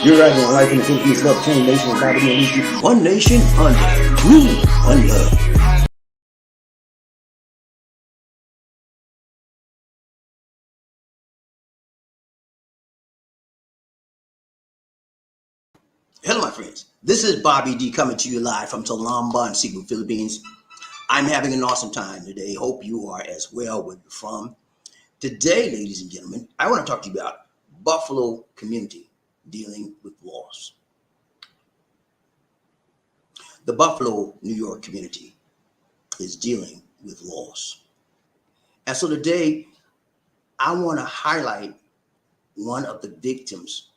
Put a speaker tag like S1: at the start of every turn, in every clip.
S1: You're right on life in the Philippines, love chain nation, and BobbieD. One nation under rule, one love. Hello, my friends. This is BobbieD coming to you live from Talamba and Cebu, Philippines. I'm having an awesome time today. Hope you are as well where you're from. Today, ladies and gentlemen, I want to talk to you about Buffalo community dealing with loss. The Buffalo, New York community is dealing with loss. And so today, I want to highlight one of the victims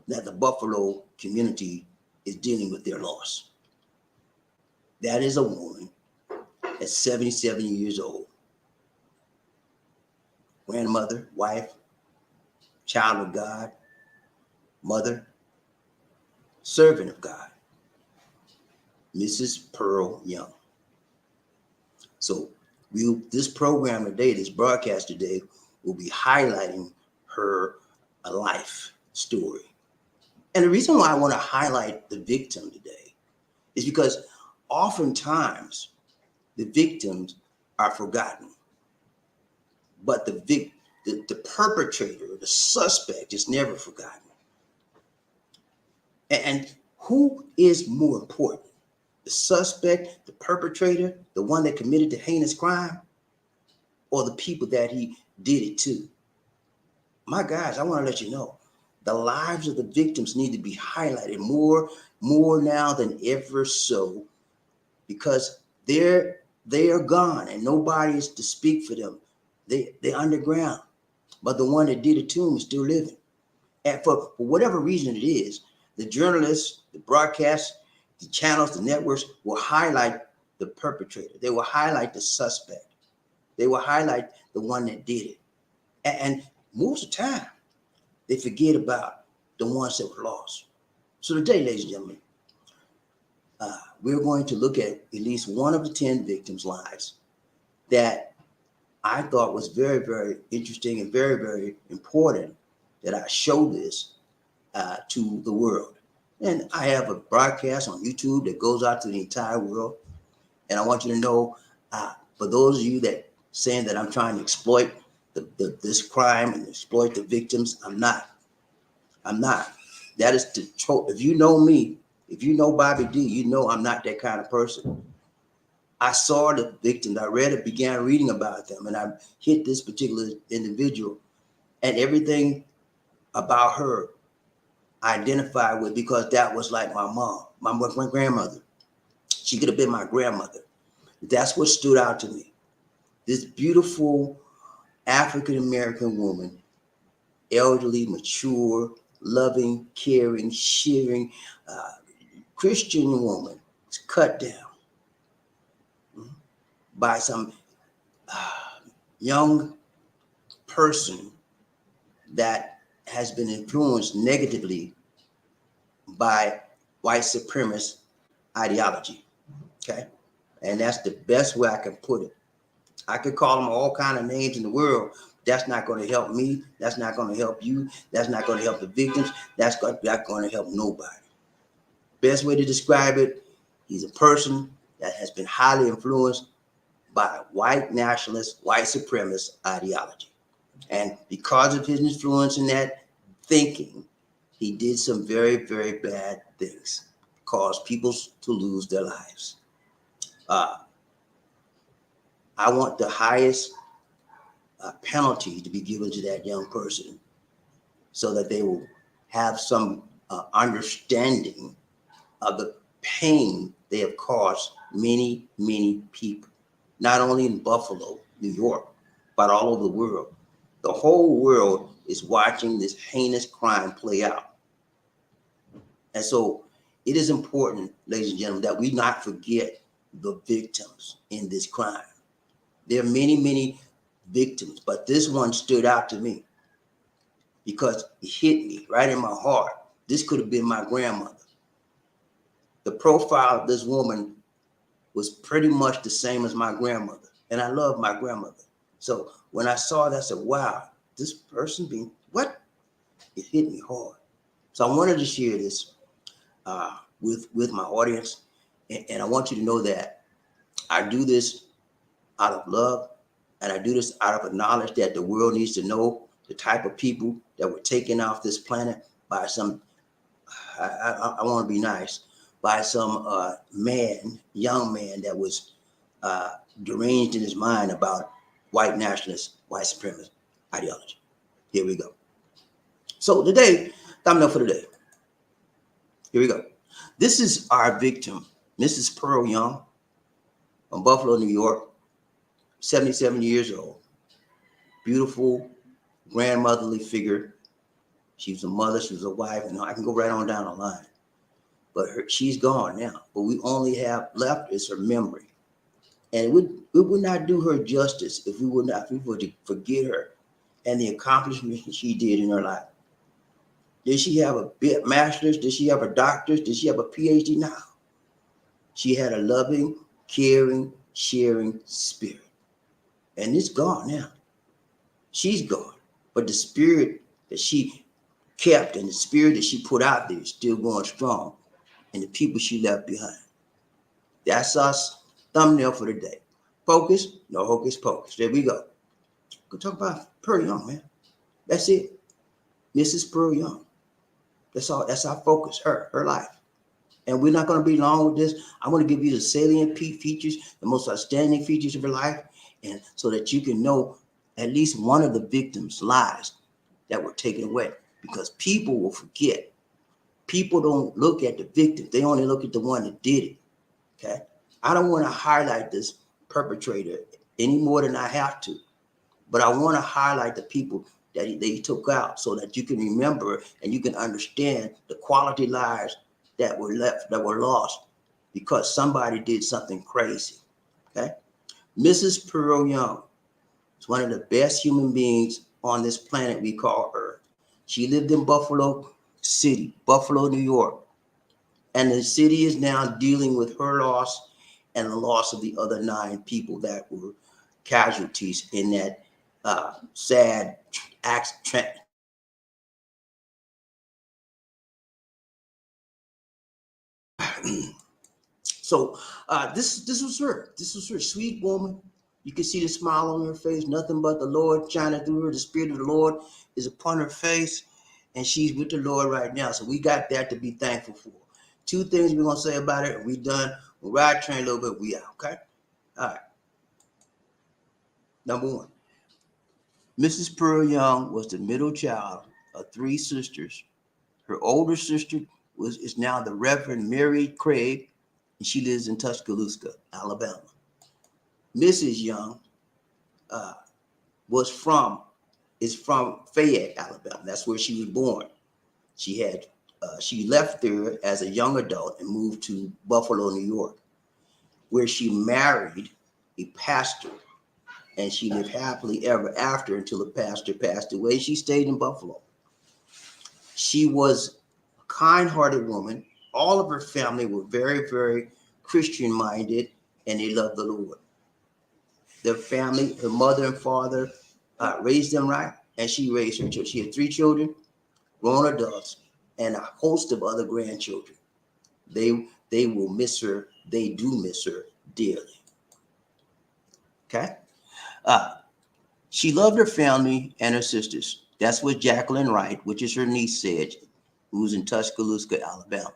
S1: that the Buffalo community is dealing with their loss. That is a woman at 77 years old, grandmother, wife, child of God, mother, servant of God, Mrs. Pearl Young. So this program today, this broadcast today, will be highlighting her life story. And the reason why I want to highlight the victim today is because oftentimes the victims are forgotten, but the perpetrator, the suspect, is never forgotten. And who is more important? The suspect, the perpetrator, the one that committed the heinous crime, or the people that he did it to? My guys, I want to let you know, the lives of the victims need to be highlighted more now than ever so, because they are gone and nobody is to speak for them. They're underground, but the one that did it to them is still living. And for whatever reason it is, the journalists, the broadcasts, the channels, the networks will highlight the perpetrator. They will highlight the suspect. They will highlight the one that did it. And most of the time, they forget about the ones that were lost. So today, ladies and gentlemen, we're going to look at least one of the 10 victims' lives that I thought was very, very interesting and very, very important that I show this to the world. And I have a broadcast on YouTube that goes out to the entire world. And I want you to know, for those of you that saying that I'm trying to exploit this crime and exploit the victims, I'm not. That is if you know me, if you know BobbieD, you know I'm not that kind of person. I saw the victims, I began reading about them, and I hit this particular individual, and everything about her I identified with, because that was like my mom, my grandmother. She could have been my grandmother. That's what stood out to me. This beautiful African-American woman, elderly, mature, loving, caring, sharing, Christian woman, was cut down by some young person that has been influenced negatively by white supremacist ideology. Okay, and that's the best way I can put it. I could call them all kind of names in the world. That's not going to help me. That's not going to help you. That's not going to help the victims. That's not going to help nobody. Best way to describe it, he's a person that has been highly influenced by white nationalist, white supremacist ideology. And because of his influence in that thinking, he did some very, very bad things, caused people to lose their lives. I want the highest penalty to be given to that young person so that they will have some understanding of the pain they have caused many, many people, not only in Buffalo, New York, but all over the world. The whole world is watching this heinous crime play out. And so it is important, ladies and gentlemen, that we not forget the victims in this crime. There are many, many victims, but this one stood out to me because it hit me right in my heart. This could have been my grandmother. The profile of this woman was pretty much the same as my grandmother, and I love my grandmother. So when I saw that, I said, wow, this person being, what? It hit me hard. So I wanted to share this with my audience, and I want you to know that I do this out of love, and I do this out of a knowledge that the world needs to know the type of people that were taken off this planet by some, I want to be nice, by some young man that was deranged in his mind about white nationalist, white supremacist ideology. Here we go. So today, thumbnail for today. Here we go. This is our victim, Mrs. Pearl Young, from Buffalo, New York, 77 years old. Beautiful, grandmotherly figure. She was a mother, she was a wife, and I can go right on down the line. But she's gone now. But we only have left is her memory. And it would not do her justice if we were to forget her and the accomplishments she did in her life. Did she have a master's? Did she have a doctor's? Did she have a PhD? No. She had a loving, caring, sharing spirit. And it's gone now. She's gone. But the spirit that she kept and the spirit that she put out there is still going strong. And the people she left behind. That's us. Thumbnail for the day. Focus, no hocus pocus. There we go. Go talk about Pearl Young, man. That's it. Mrs. Pearl Young. That's all. That's our focus. Her life. And we're not going to be long with this. I want to give you the salient features, the most outstanding features of her life, and so that you can know at least one of the victims' lives that were taken away. Because people will forget. People don't look at the victim. They only look at the one that did it. Okay. I don't want to highlight this perpetrator any more than I have to, but I want to highlight the people that they took out so that you can remember and you can understand the quality lives that were lost because somebody did something crazy. Okay. Mrs. Pearl Young is one of the best human beings on this planet we call Earth. She lived in Buffalo City, Buffalo, New York. And the city is now dealing with her loss and the loss of the other 9 people that were casualties in that sad accident. So this was her. This was her, sweet woman. You can see the smile on her face. Nothing but the Lord shining through her. The Spirit of the Lord is upon her face, and she's with the Lord right now. So we got that to be thankful for. 2 things we're gonna say about it, and we done. We'll ride train a little bit. We out. Okay. All right. Number 1. Mrs. Pearl Young was the middle child of 3 sisters. Her older sister is now the Reverend Mary Craig, and she lives in Tuscaloosa, Alabama. Mrs. Young is from Fayette, Alabama. That's where she was born. She left there as a young adult and moved to Buffalo, New York, where she married a pastor. And she lived happily ever after until the pastor passed away. She stayed in Buffalo. She was a kind-hearted woman. All of her family were very, very Christian-minded, and they loved the Lord. Their family, her mother and father, raised them right, and she raised her children. She had 3 children, grown adults, and a host of other grandchildren. They will miss her. They do miss her dearly. Okay? She loved her family and her sisters. That's what Jacqueline Wright, which is her niece, said, who's in Tuscaloosa, Alabama.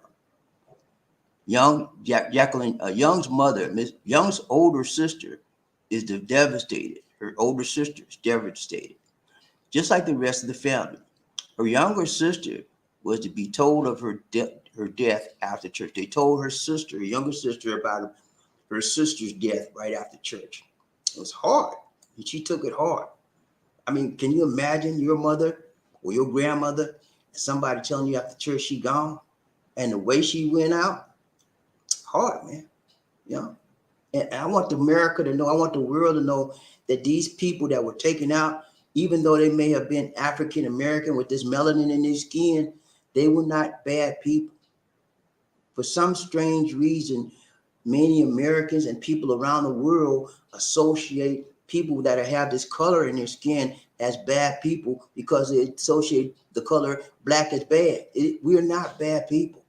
S1: Young's mother, Miss Young's older sister, is devastated. Her older sister is devastated, just like the rest of the family. Her younger sister was to be told of her death after church. They told her younger sister, about her sister's death right after church. It was hard. And she took it hard. I mean, can you imagine your mother or your grandmother and somebody telling you after church she gone and the way she went out? Hard, man. You know? And I want America to know, I want the world to know that these people that were taken out, even though they may have been African American with this melanin in their skin, they were not bad people. For some strange reason, many Americans and people around the world associate people that have this color in their skin as bad people because they associate the color black as bad. We're not bad people.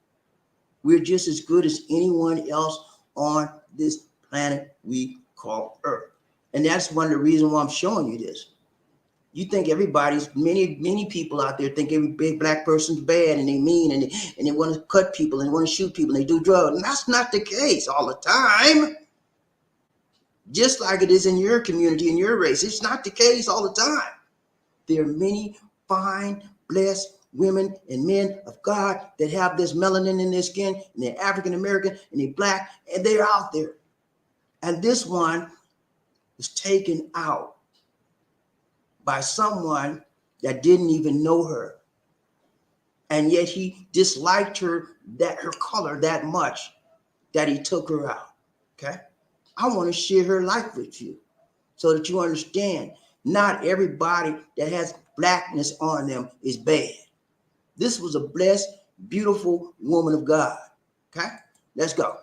S1: We're just as good as anyone else on this planet we call Earth. And that's one of the reasons why I'm showing you this. You think many people out there think every big black person's bad and they mean and they want to cut people and they want to shoot people and they do drugs. And that's not the case all the time. Just like it is in your community, in your race. It's not the case all the time. There are many fine, blessed women and men of God that have this melanin in their skin, and they're African American and they're black, and they're out there. And this one was taken out by someone that didn't even know her. And yet he disliked her color that much that he took her out. Okay? I want to share her life with you so that you understand not everybody that has blackness on them is bad. This was a blessed, beautiful woman of God. Okay? Let's go.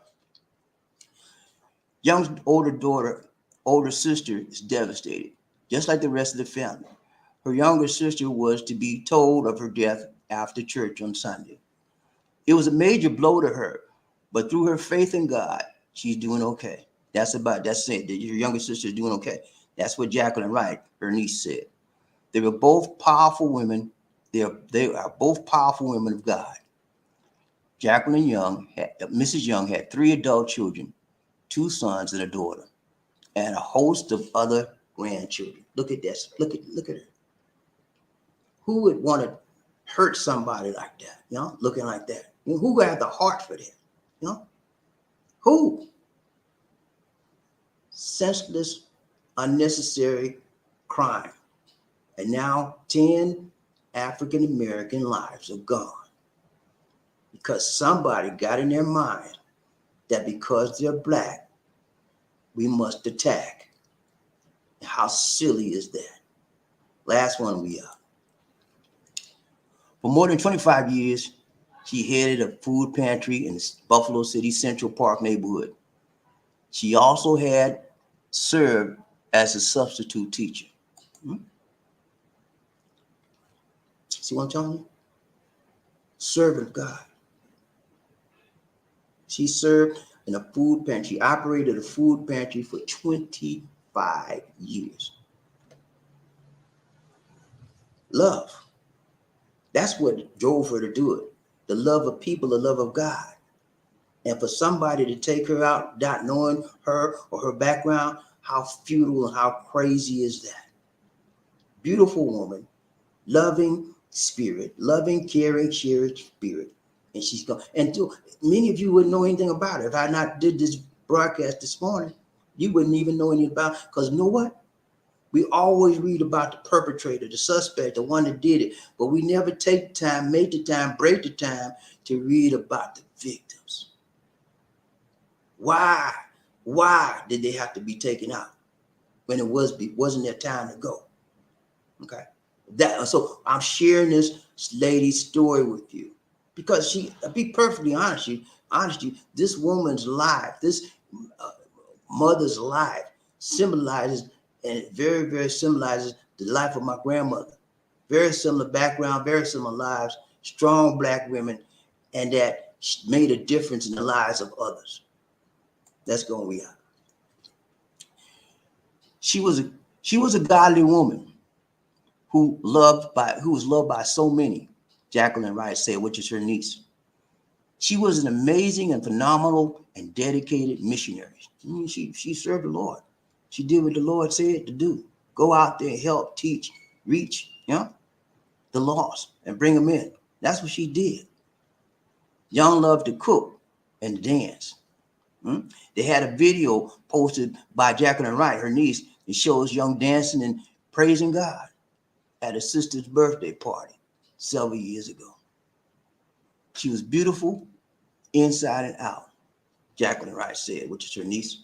S1: Young's older sister is devastated, just like the rest of the family. Her younger sister was to be told of her death after church on Sunday. It was a major blow to her, but through her faith in God, she's doing okay. That's it. Your younger sister is doing okay. That's what Jacqueline Wright, her niece, said. They were both powerful women. They are both powerful women of God. Mrs. Young had 3 adult children, 2 sons and a daughter, and a host of other grandchildren. Look at this. Look at her. Who would want to hurt somebody like that? Looking like that. Who would have the heart for that? Who? Senseless, unnecessary crime. And now 10 African American lives are gone because somebody got in their mind that because they're black, we must attack. How silly is that? Last one we are. For more than 25 years, she headed a food pantry in the Buffalo City Central Park neighborhood. She also had served as a substitute teacher. See what I'm telling you? Servant of God. She served in a food pantry. She operated a food pantry for 25 years. Love. That's what drove her to do it. The love of people, the love of God. And for somebody to take her out, not knowing her or her background, how futile and how crazy is that? Beautiful woman, loving spirit, loving, caring, sharing spirit. And she's gone. And many of you wouldn't know anything about her. If I not did this broadcast this morning, you wouldn't even know anything about it. Because you know what? We always read about the perpetrator, the suspect, the one that did it. But we never take the time, make the time, break the time to read about the victims. Why? Why did they have to be taken out when it wasn't their time to go? Okay. So I'm sharing this lady's story with you because I'll be perfectly honest with you, this woman's life, this mother's life symbolizes, and it very, very symbolizes the life of my grandmother. Very similar background, very similar lives, strong black women, and that made a difference in the lives of others. Let's go where we are. She was a godly woman who was loved by so many. Jacqueline Wright said, which is her niece. She was an amazing and phenomenal and dedicated missionary. She served the Lord. She did what the Lord said to do. Go out there and help, teach, reach, the lost and bring them in. That's what she did. Young loved to cook and dance. They had a video posted by Jacqueline Wright, her niece, that shows Young dancing and praising God at her sister's birthday party several years ago. She was beautiful inside and out, Jacqueline Wright said, which is her niece.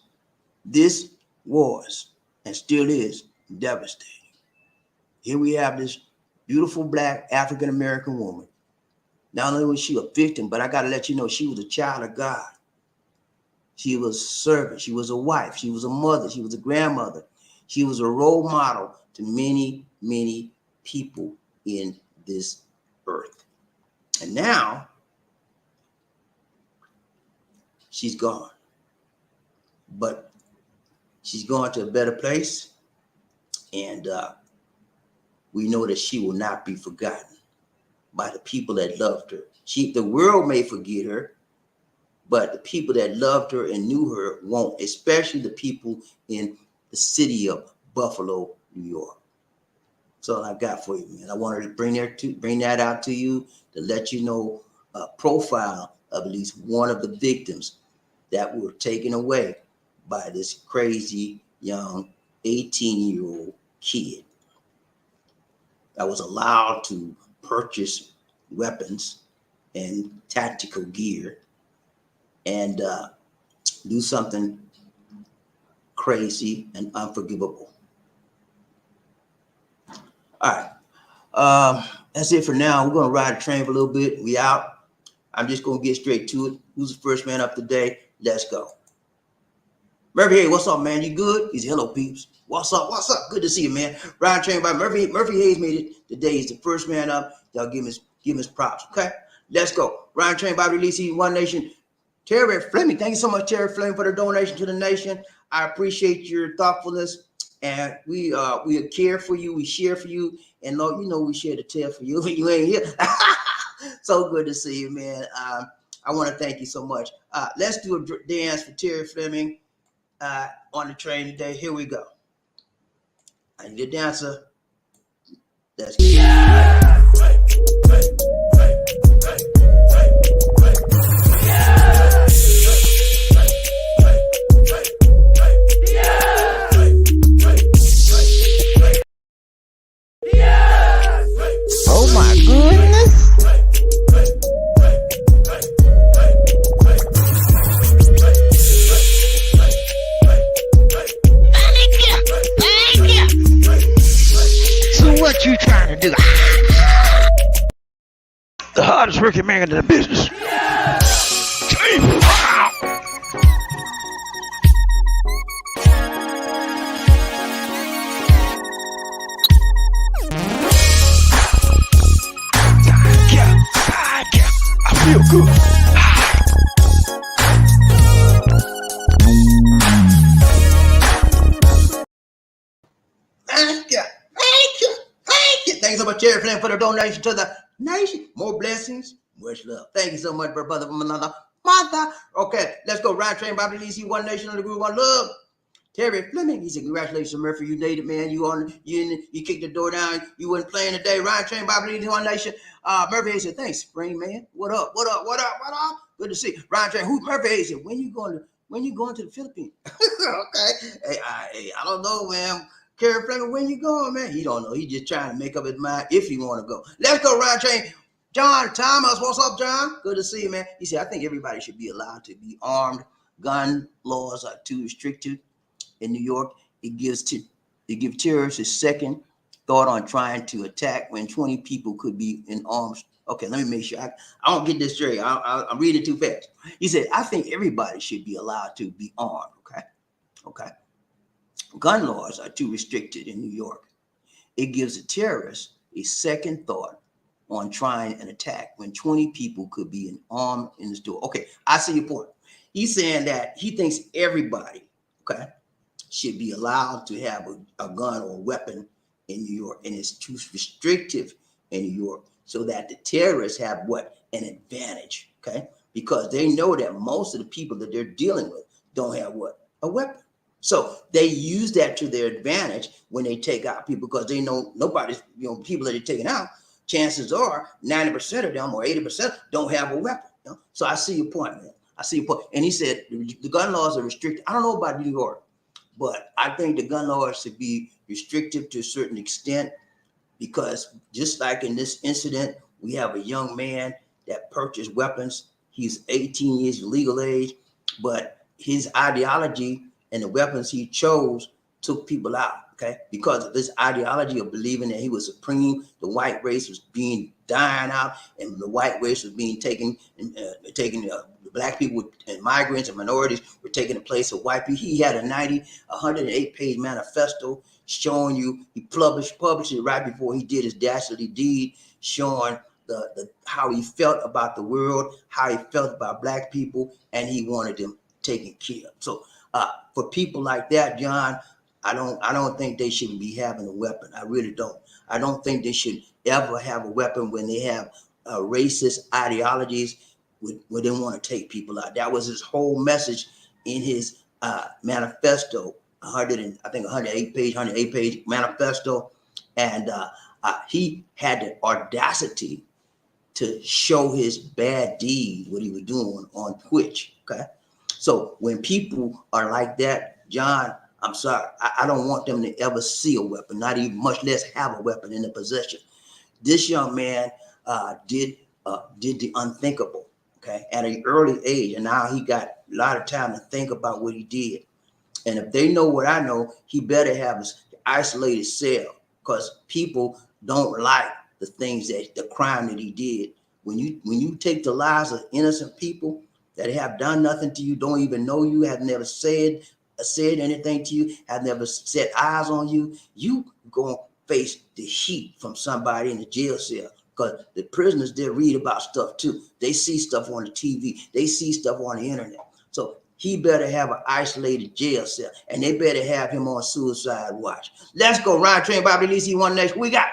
S1: This was and still is devastating. Here we have this beautiful black African-American woman. Not only was she a victim, but I got to let you know she was a child of God. She was a servant. She was a wife. She was a mother. She was a grandmother. She was a role model to many, many people in this earth. And now she's gone. But she's gone to a better place. And we know that she will not be forgotten by the people that loved her. The world may forget her, but the people that loved her and knew her won't, especially the people in the city of Buffalo, New York. That's all I got for you, man. I wanted to bring that out to you to let you know a profile of at least one of the victims that were taken away by this crazy young 18-year-old kid that was allowed to purchase weapons and tactical gear and do something crazy and unforgivable. All right. That's it for now. We're going to ride the train for a little bit. We out. I'm just going to get straight to it. Who's the first man up today? Let's go. Murphy, hey, what's up, man? You good? He's hello, peeps. What's up? What's up? Good to see you, man. Ride train by Murphy. Murphy Hayes made it today. He's the first man up. Y'all give him his props, okay? Let's go. Ride train by Release One Nation. Terry Fleming, thank you so much, Terry Fleming, for the donation to the nation. I appreciate your thoughtfulness, and we care for you, we share for you, and Lord, you know we share the tail for you when you ain't here. So good to see you, man. I want to thank you so much. Let's do a dance for Terry Fleming on the train today. Here we go. I need a dancer. Let's go. Yeah.
S2: Oh my goodness. Thank you. So what you trying to do? The hardest working man in the business. I feel good.
S1: Thank you so much, Terry Fleming, for the donation to the nation. More blessings, much love. Thank you so much, brother from another mother. Okay, let's go. Ride train, Bobby DC, One Nation, under the group, one love. Terry Fleming, he said, congratulations, Murphy. You made it, man. You kicked the door down. You wasn't playing today. Ride train, Bobby DC, One Nation. Murphy, he said, thanks, Spring, man. What up? Good to see you. Ride train, who Murphy, he said, when you going to the Philippines? Okay. Hey, I don't know, man. Terry Fleming, when you going, man? He don't know. He just trying to make up his mind if he want to go. Let's go, Ride train. John Thomas, what's up, John? Good to see you, man. He said, I think everybody should be allowed to be armed. Gun laws are too restrictive in New York. It gives terrorists a second thought on trying to attack when 20 people could be in arms. Okay, let me make sure. I don't get this straight. I'm reading too fast. He said, I think everybody should be allowed to be armed. Okay. Gun laws are too restricted in New York. It gives a terrorist a second thought on trying an attack when 20 people could be in armed in the store. Okay, I see your point. He's saying that he thinks everybody, okay, should be allowed to have a gun or a weapon in New York, and it's too restrictive in New York so that the terrorists have what? An advantage, okay? Because they know that most of the people that they're dealing with don't have what? A weapon. So they use that to their advantage when they take out people because they know nobody's, people that they're taking out, chances are 90% of them or 80% don't have a weapon. So I see your point, man. I see your point. And he said the gun laws are restricted. I don't know about New York, but I think the gun laws should be restrictive to a certain extent because just like in this incident, we have a young man that purchased weapons. He's 18 years of legal age, but his ideology and the weapons he chose took people out, okay? Because of this ideology of believing that he was supreme, the white race was being dying out, and the white race was being taken, the black people and migrants and minorities were taking the place of white people. He had a 108-page manifesto showing you, he published it right before he did his dastardly deed, showing the how he felt about the world, how he felt about black people, and he wanted them taken care of. So for people like that, John, I don't think they should be having a weapon. I really don't. I don't think they should ever have a weapon when they have racist ideologies where they want to take people out. That was his whole message in his manifesto, 108 page manifesto, and he had the audacity to show his bad deed, what he was doing on Twitch. Okay, so when people are like that, John, I'm sorry, I don't want them to ever see a weapon, not even much less have a weapon in their possession. This young man did the unthinkable, okay, at an early age, and now he got a lot of time to think about what he did. And if they know what I know, he better have an isolated cell, because people don't like the crime that he did. When you take the lives of innocent people that have done nothing to you, don't even know you, have never said anything to you, have never set eyes on you, you gonna face the heat from somebody in the jail cell. Because the prisoners, they read about stuff too. They see stuff on the TV. They see stuff on the internet. So he better have an isolated jail cell, and they better have him on suicide watch. Let's go. Ryan Train, BobbieD, one next. We got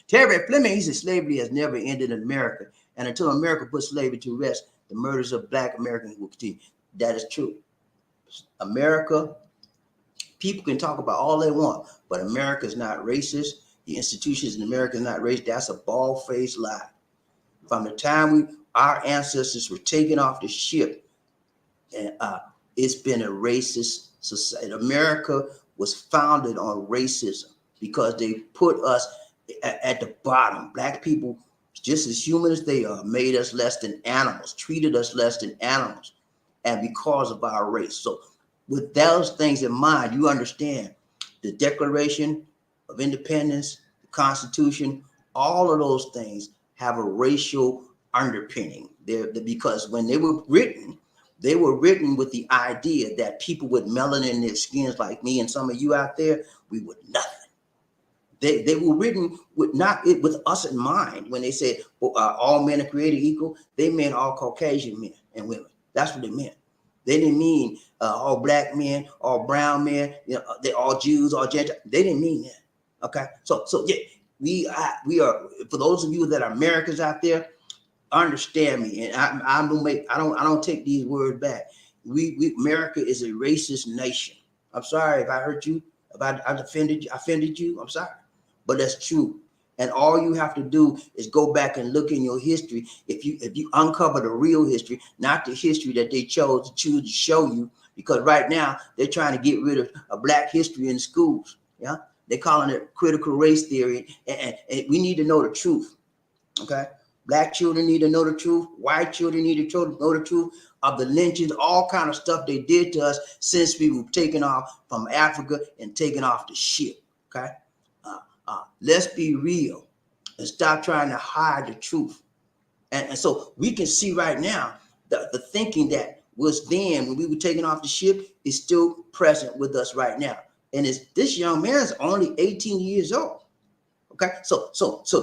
S1: Terry Fleming. He said slavery has never ended in America, and until America puts slavery to rest, the murders of black Americans will continue. That is true. America, people can talk about all they want, but America is not racist. The institutions in America is not racist. That's a bald-faced lie. From the time our ancestors were taken off the ship, and it's been a racist society. America was founded on racism because they put us at the bottom. Black people, just as human as they are, made us less than animals, treated us less than animals, and because of our race. So with those things in mind, you understand the Declaration of Independence, the Constitution, all of those things have a racial underpinning. Because when they were written with the idea that people with melanin in their skins like me and some of you out there, we were nothing. They were written with us in mind. When they said all men are created equal, they meant all Caucasian men and women. That's what they meant. They didn't mean all black men, all brown men, they all Jews, all Gentiles. They didn't mean that. Okay, so yeah, we are. For those of you that are Americans out there, understand me, and I don't take these words back. America is a racist nation. I'm sorry if I hurt you, if I offended you. I'm sorry, but that's true. And all you have to do is go back and look in your history. If you uncover the real history, not the history that they choose to show you, because right now they're trying to get rid of black history in schools. Yeah, they're calling it critical race theory, and we need to know the truth. Okay, black children need to know the truth. White children need to know the truth of the lynchings, all kind of stuff they did to us since we were taken off from Africa and taken off the ship. Okay. Let's be real and stop trying to hide the truth. And so we can see right now the thinking that was then when we were taken off the ship is still present with us right now. And this young man is only 18 years old. Okay, so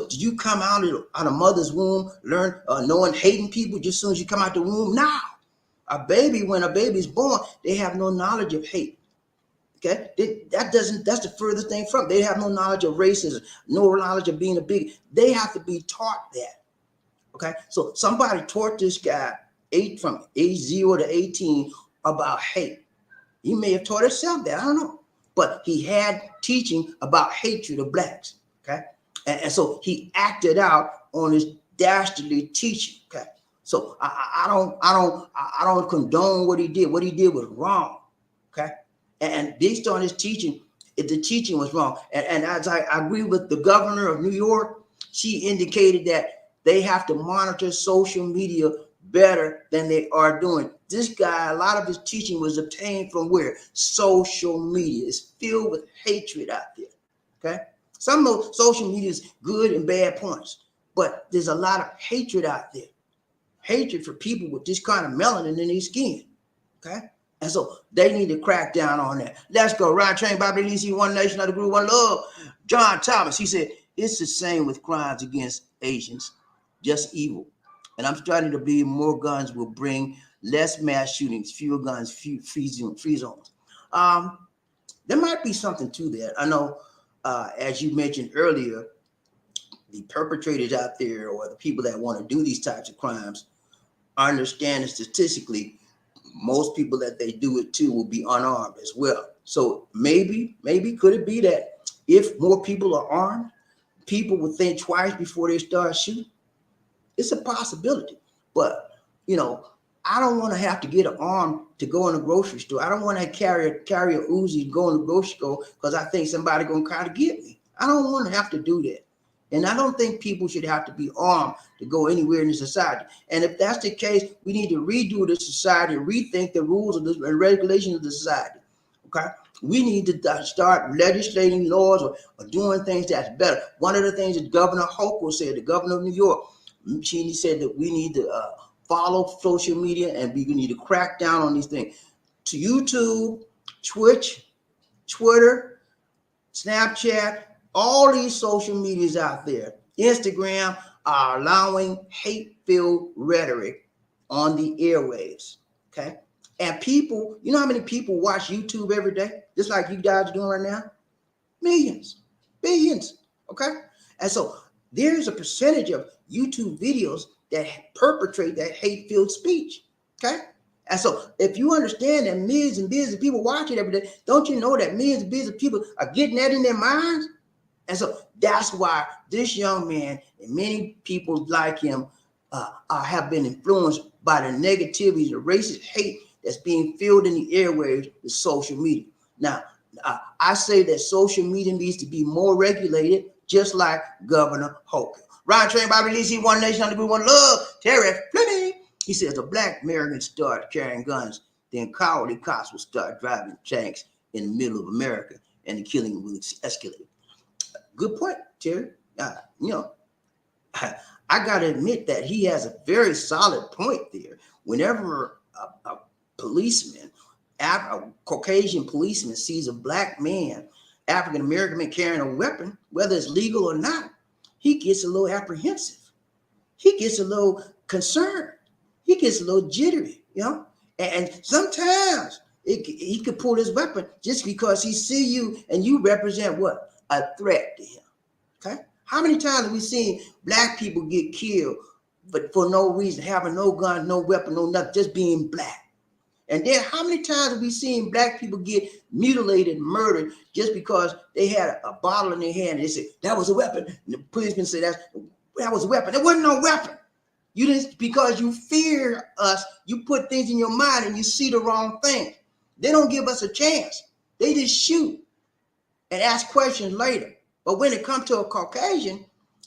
S1: did you come out of mother's womb, learn knowing hating people just as soon as you come out the womb? Now, when a baby's born, they have no knowledge of hate. Okay, that's the furthest thing from. They have no knowledge of racism, no knowledge of being a bigot. They have to be taught that. Okay, so somebody taught this guy from age 0 to 18 about hate. He may have taught himself that, I don't know, but he had teaching about hatred of blacks. Okay, and so he acted out on his dastardly teaching. Okay, so I don't condone what he did. What he did was wrong. Okay. And based on his teaching, the teaching was wrong. And as I agree with the governor of New York, she indicated that they have to monitor social media better than they are doing. This guy, a lot of his teaching was obtained from where? Social media. It's filled with hatred out there. Okay? Some of social media is good and bad points, but there's a lot of hatred out there. Hatred for people with this kind of melanin in their skin. Okay? And so they need to crack down on that. Let's go. Ryan Train, BobbieD, One Nation, Under Group, One Love. John Thomas, he said, it's the same with crimes against Asians, just evil. And I'm starting to believe more guns will bring less mass shootings, fewer guns, free zones. There might be something to that. I know, as you mentioned earlier, the perpetrators out there or the people that want to do these types of crimes, I understand that statistically, most people that they do it to will be unarmed as well. So maybe could it be that if more people are armed, people will think twice before they start shooting? It's a possibility. But, you know, I don't want to have to get an arm to go in the grocery store. I don't want to carry a Uzi to go in the grocery store because I think somebody going to try to get me. I don't want to have to do that. And I don't think people should have to be armed to go anywhere in the society. And if that's the case, we need to redo the society, rethink the rules of the regulations of the society. Okay? We need to start legislating laws or doing things that's better. One of the things that Governor Hochul said, the governor of New York, she said that we need to follow social media and we need to crack down on these things. To YouTube, Twitch, Twitter, Snapchat, all these social medias out there, Instagram, are allowing hate-filled rhetoric on the airwaves, okay? And people, you know how many people watch YouTube every day, just like you guys are doing right now? Millions, billions, okay? And so there's a percentage of YouTube videos that perpetrate that hate-filled speech, okay? And so if you understand that millions and billions of people watch it every day, don't you know that millions and billions of people are getting that in their minds? And so that's why this young man and many people like him have been influenced by the negativity, the racist hate that's being filled in the airwaves with social media. Now, I say that social media needs to be more regulated, just like Governor Hochul. Ryan Train, BobbieD, One Nation, Under Group, One Love. Terry Fleming, he says, the black Americans start carrying guns, then cowardly cops will start driving tanks in the middle of America, and the killing will escalate. Good point, Terry. You know, I got to admit that he has a very solid point there. Whenever a policeman, a Caucasian policeman sees a black man, African-American man carrying a weapon, whether it's legal or not, he gets a little apprehensive. He gets a little concerned. He gets a little jittery, you know? And sometimes he could pull his weapon just because he see you and you represent what? A threat to him. Okay? How many times have we seen black people get killed, but for no reason, having no gun, no weapon, no nothing, just being black? And then how many times have we seen black people get mutilated, murdered, just because they had a bottle in their hand and they said, that was a weapon. And the policeman said, that was a weapon. There wasn't no weapon. You didn't, because you fear us, you put things in your mind and you see the wrong thing. They don't give us a chance. They just shoot and ask questions later. But when it comes to a Caucasian,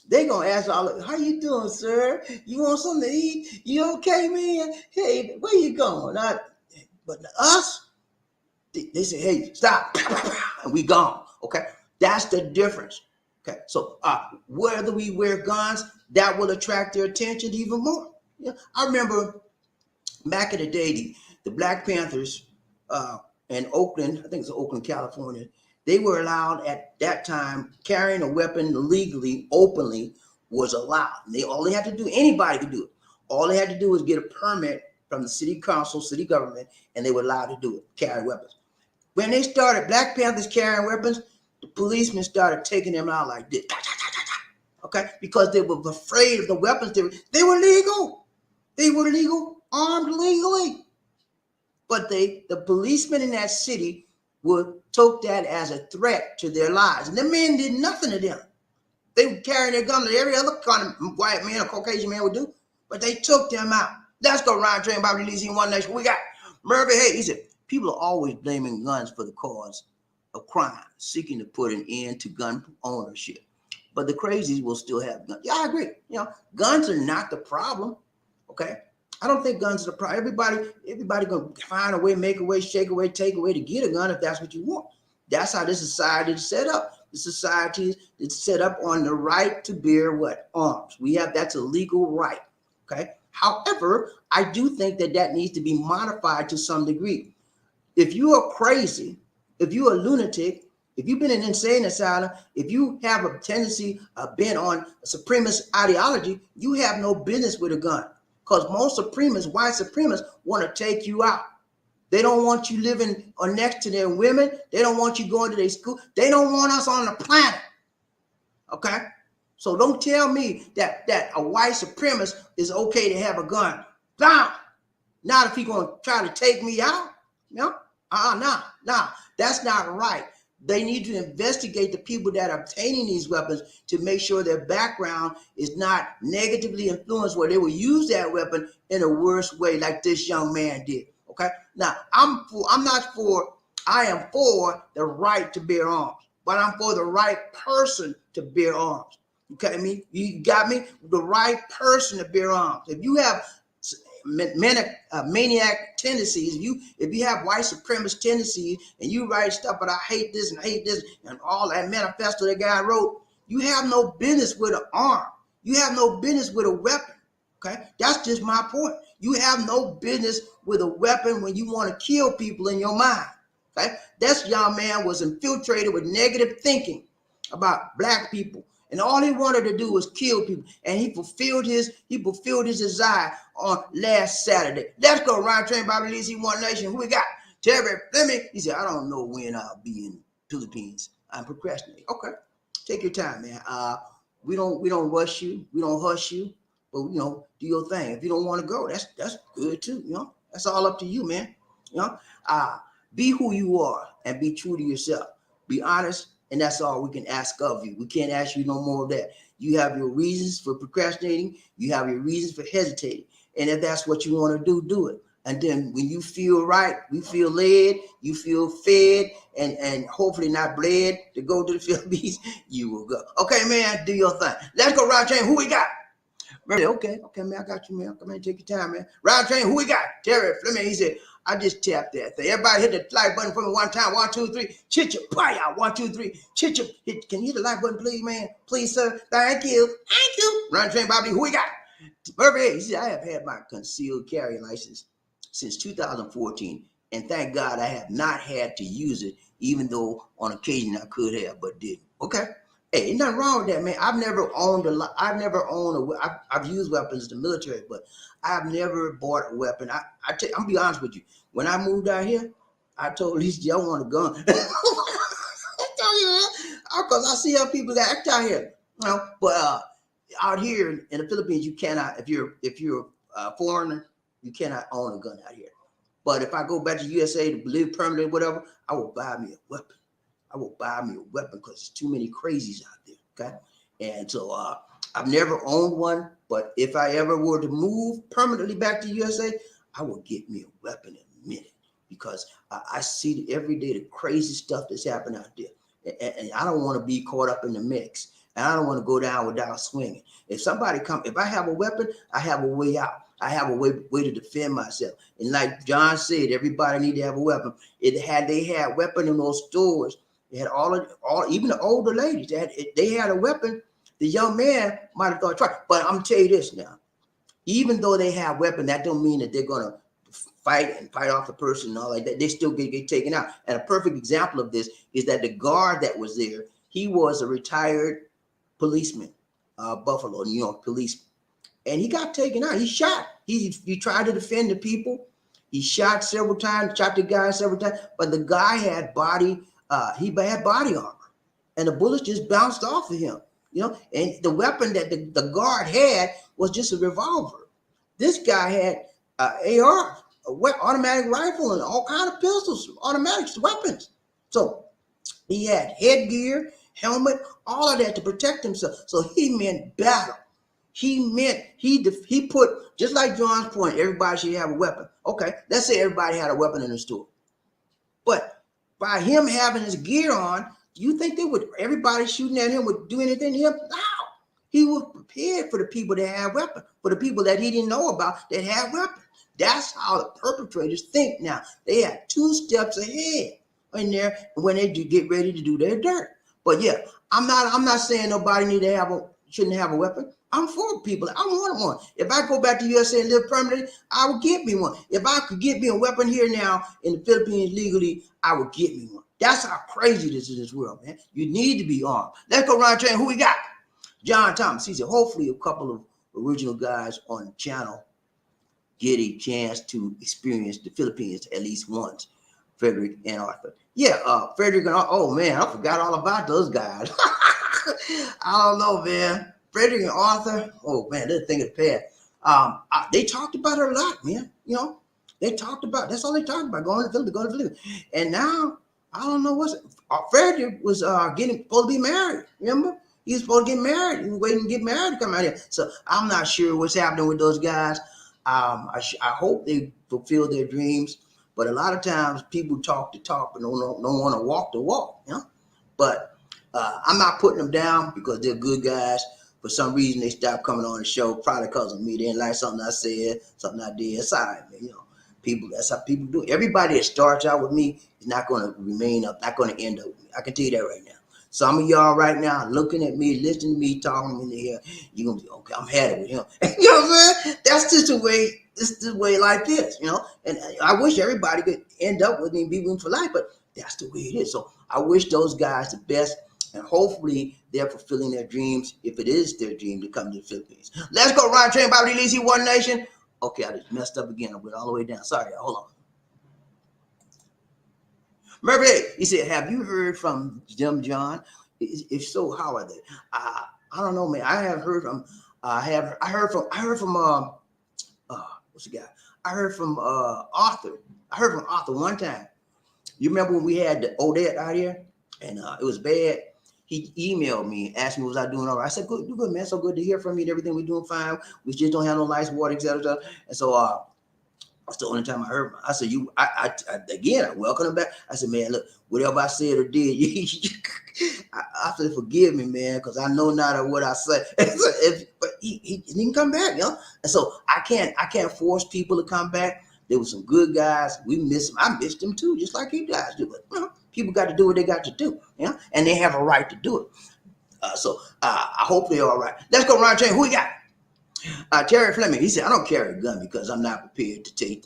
S1: they're going to ask all, how you doing, sir? You want something to eat? You okay, man? Hey, where you going? But us, they say, hey, stop, and we gone, okay? That's the difference, okay? So whether we wear guns, that will attract their attention even more. Yeah, I remember back in the day, the Black Panthers in Oakland, I think it's Oakland, California, they were allowed at that time, carrying a weapon legally, openly, was allowed. All they had to do, anybody could do it. All they had to do was get a permit from the city council, city government, and they were allowed to do it, carry weapons. When they started, Black Panthers carrying weapons, the policemen started taking them out like this, okay? Because they were afraid of the weapons. They were legal. They were legal, armed legally. But the policemen in that city took that as a threat to their lives. And the men did nothing to them. They were carrying their guns like every other kind of white man or Caucasian man would do, but they took them out. Let's go, Ryan Train, BobbieD, One Nation. We got Murphy Hay. He said, people are always blaming guns for the cause of crime, seeking to put an end to gun ownership. But the crazies will still have guns. Yeah, I agree. You know, guns are not the problem, okay? I don't think guns are the problem. Everybody gonna find a way, make a way, shake a way, take a way to get a gun if that's what you want. That's how this society is set up. The society is set up on the right to bear what? Arms. We have, that's a legal right. Okay. However, I do think that that needs to be modified to some degree. If you are crazy, if you're a lunatic, if you've been in an insane asylum, if you have a tendency, a bent on a supremacist ideology, you have no business with a gun. Because most supremacists, white supremacists, want to take you out. They don't want you living next to their women. They don't want you going to their school. They don't want us on the planet. Okay? So don't tell me that a white supremacist is okay to have a gun. Down. Not if he's going to try to take me out. No? Nah. That's not right. They need to investigate the people that are obtaining these weapons to make sure their background is not negatively influenced where they will use that weapon in a worse way like this young man did. Okay? Now, I am for the right to bear arms, but I'm for the right person to bear arms. Okay, you got me? The right person to bear arms. If you have maniac tendencies, if you have white supremacist tendencies and you write stuff, but I hate this and all that manifesto that guy wrote, you have no business with an arm. You have no business with a weapon. Okay, that's just my point. You have no business with a weapon when you want to kill people in your mind. Okay, this young man was infiltrated with negative thinking about black people, and all he wanted to do was kill people. And he fulfilled his desire on last Saturday. Let's go, Ryan Train, BobbieD, One Nation. Who we got? Terry Fleming. He said, I don't know when I'll be in the Philippines. I'm procrastinating. Okay, take your time, man. We don't rush you. We don't hush you. But do your thing. If you don't want to go, that's good too. That's all up to you, man. Be who you are and be true to yourself. Be honest, and that's all we can ask of you. We can't ask you no more of that. You have your reasons for procrastinating. You have your reasons for hesitating. And if that's what you want to do, do it. And then when you feel right, you feel led, you feel fed, and hopefully not bled to go to the Philippines, you will go. Okay, man, do your thing. Let's go, Rod Train. Who we got? Okay, man, I got you, man. Come in, take your time, man. Rod Train, who we got? Terry Fleming. He said, I just tapped that thing. Everybody hit the like button for me one time. 1, 2, 3. Chit-cha, pie-ya. 1, 2, 3. Chit-cha. Can you hit the like button, please, man? Please, sir. Thank you. Thank you. Rod Train, BobbieD, who we got? Murphy, he said, I have had my concealed carry license since 2014, and thank God I have not had to use it, even though on occasion I could have, but didn't. Okay. Hey, ain't nothing wrong with that, man. I've used weapons in the military, but I've never bought a weapon. I'm gonna be honest with you. When I moved out here, I told Lisa, I want a gun. I tell you that, because I see how people act out here. But out here in the Philippines, you cannot. If you're a foreigner, you cannot own a gun out here. But if I go back to USA to live permanently, whatever, I will buy me a weapon. I will buy me a weapon because there's too many crazies out there. Okay. And so I've never owned one, but if I ever were to move permanently back to USA, I will get me a weapon in a minute because I see every day the crazy stuff that's happening out there. And I don't want to be caught up in the mix. And I don't want to go down without swinging. If I have a weapon, I have a way out. I have a way to defend myself. And like John said, everybody need to have a weapon. They had weapon in those stores. They had all even the older ladies. They had a weapon. The young man might have thought, try. But I'm gonna tell you this now. Even though they have weapon, that don't mean that they're gonna fight off the person and all like that. They still get taken out. And a perfect example of this is that the guard that was there, he was a retired policeman, Buffalo, New York policeman. And he got taken out. He shot. He tried to defend the people. He shot several times, shot the guy several times, but the guy had body armor. And the bullets just bounced off of him, and the weapon that the guard had was just a revolver. This guy had AR, automatic rifle, and all kind of pistols, automatic weapons. So he had headgear, helmet, all of that to protect himself. So he meant battle. He put, just like John's point, everybody should have a weapon. Okay, let's say everybody had a weapon in the store. But by him having his gear on, do you think everybody shooting at him would do anything to him? No. He was prepared for the people that had weapons, for the people that he didn't know about that had weapons. That's how the perpetrators think now. They have 2 steps ahead in there when they do get ready to do their dirt. But yeah, I'm not saying nobody shouldn't have a weapon. I'm for people. I want one. If I go back to USA and live permanently, I will get me one. If I could get me a weapon here now in the Philippines legally, I would get me one. That's how crazy this is in this world, man. You need to be armed. Let's go around train. Who we got? John Thomas. He said, hopefully a couple of original guys on the channel get a chance to experience the Philippines at least once. Frederick and Arthur. Yeah, Frederick and oh man, I forgot all about those guys. I don't know, man. Frederick and Arthur, oh man, they're thinking of the past. They talked about it a lot, man. You know, they talked about, that's all they talked about, going to Philippines. And now, I don't know what's, Frederick was supposed to be married, remember? He was supposed to get married. He was waiting to get married to come out here. So I'm not sure what's happening with those guys. I hope they fulfill their dreams. But a lot of times people talk the talk and don't want to walk the walk, you know? But I'm not putting them down because they're good guys. For some reason, they stopped coming on the show, probably because of me. They didn't like something I said, something I did. Sorry, man, you know. People, that's how people do it. Everybody that starts out with me is not going to remain up, not going to end up with me. I can tell you that right now. Some of y'all right now looking at me, listening to me, talking in the ear, you're going to be, okay, I'm headed with him. You know what I'm saying? That's just the way, life is, you know? And I wish everybody could end up with me and be with me for life, but that's the way it is. So I wish those guys the best, and hopefully they're fulfilling their dreams, if it is their dream to come to the Philippines. Let's go, Ryan Train, BobbieD, Lizzie, One Nation. Okay, I just messed up again. I went all the way down. Sorry, hold on. Murphy, he said, have you heard from Jim John? If so, how are they? I don't know, man. I haven't heard from, I heard from what's the guy? I heard from Arthur. I heard from Arthur one time. You remember when we had the Odette out here and it was bad? He emailed me, asked me, was I doing all right? I said, good, man. So good to hear from you and everything. We're doing fine. We just don't have no lights, water, etc. And so that's the only time I heard him. I said, I welcome him back. I said, man, look, whatever I said or did, I said, forgive me, man, because I know not what I said. But he didn't come back, you know? And so I can't force people to come back. There were some good guys. We missed them. I missed them too, just like you guys do. But you know, people got to do what they got to do, you know? And they have a right to do it. So I hope they're all right. Let's go around chain. Who we got? Terry Fleming, he said, I don't carry a gun because I'm not prepared to take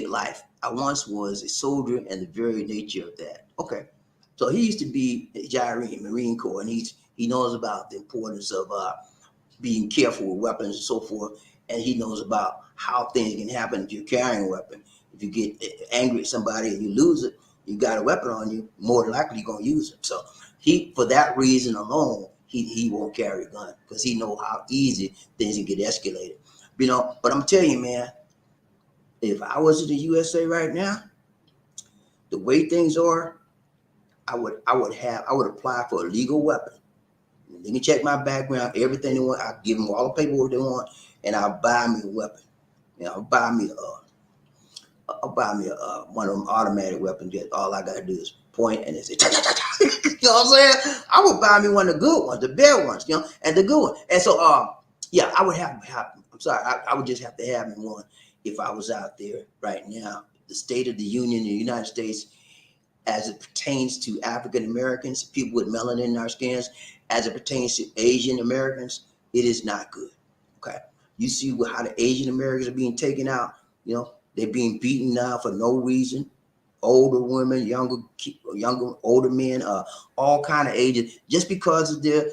S1: life. I once was a soldier and the very nature of that. Okay. So he used to be a Gyrene, Marine Corps, and he knows about the importance of being careful with weapons and so forth. And he knows about how things can happen if you're carrying a weapon. If you get angry at somebody and you lose it, you got a weapon on you, more than likely you're going to use it. So for that reason alone, he won't carry a gun because he knows how easy things can get escalated. You know, but I'm telling you, man, if I was in the USA right now, the way things are, I would apply for a legal weapon. They can check my background, everything they want. I'll give them all the paperwork they want, and I'll buy me a weapon. You know, I'll buy me one of them automatic weapons. That all I gotta do is point and they say, cha, cha, cha, cha. You know what I'm saying? I would buy me one of the good ones, the better ones, you know, and the good one. And so, yeah, I would I would just have to have me one if I was out there right now. The State of the Union in the United States, as it pertains to African Americans, people with melanin in our skins, as it pertains to Asian Americans, it is not good. Okay, you see how the Asian Americans are being taken out. You know, they're being beaten now for no reason. Older women, older men, all kind of ages, just because of their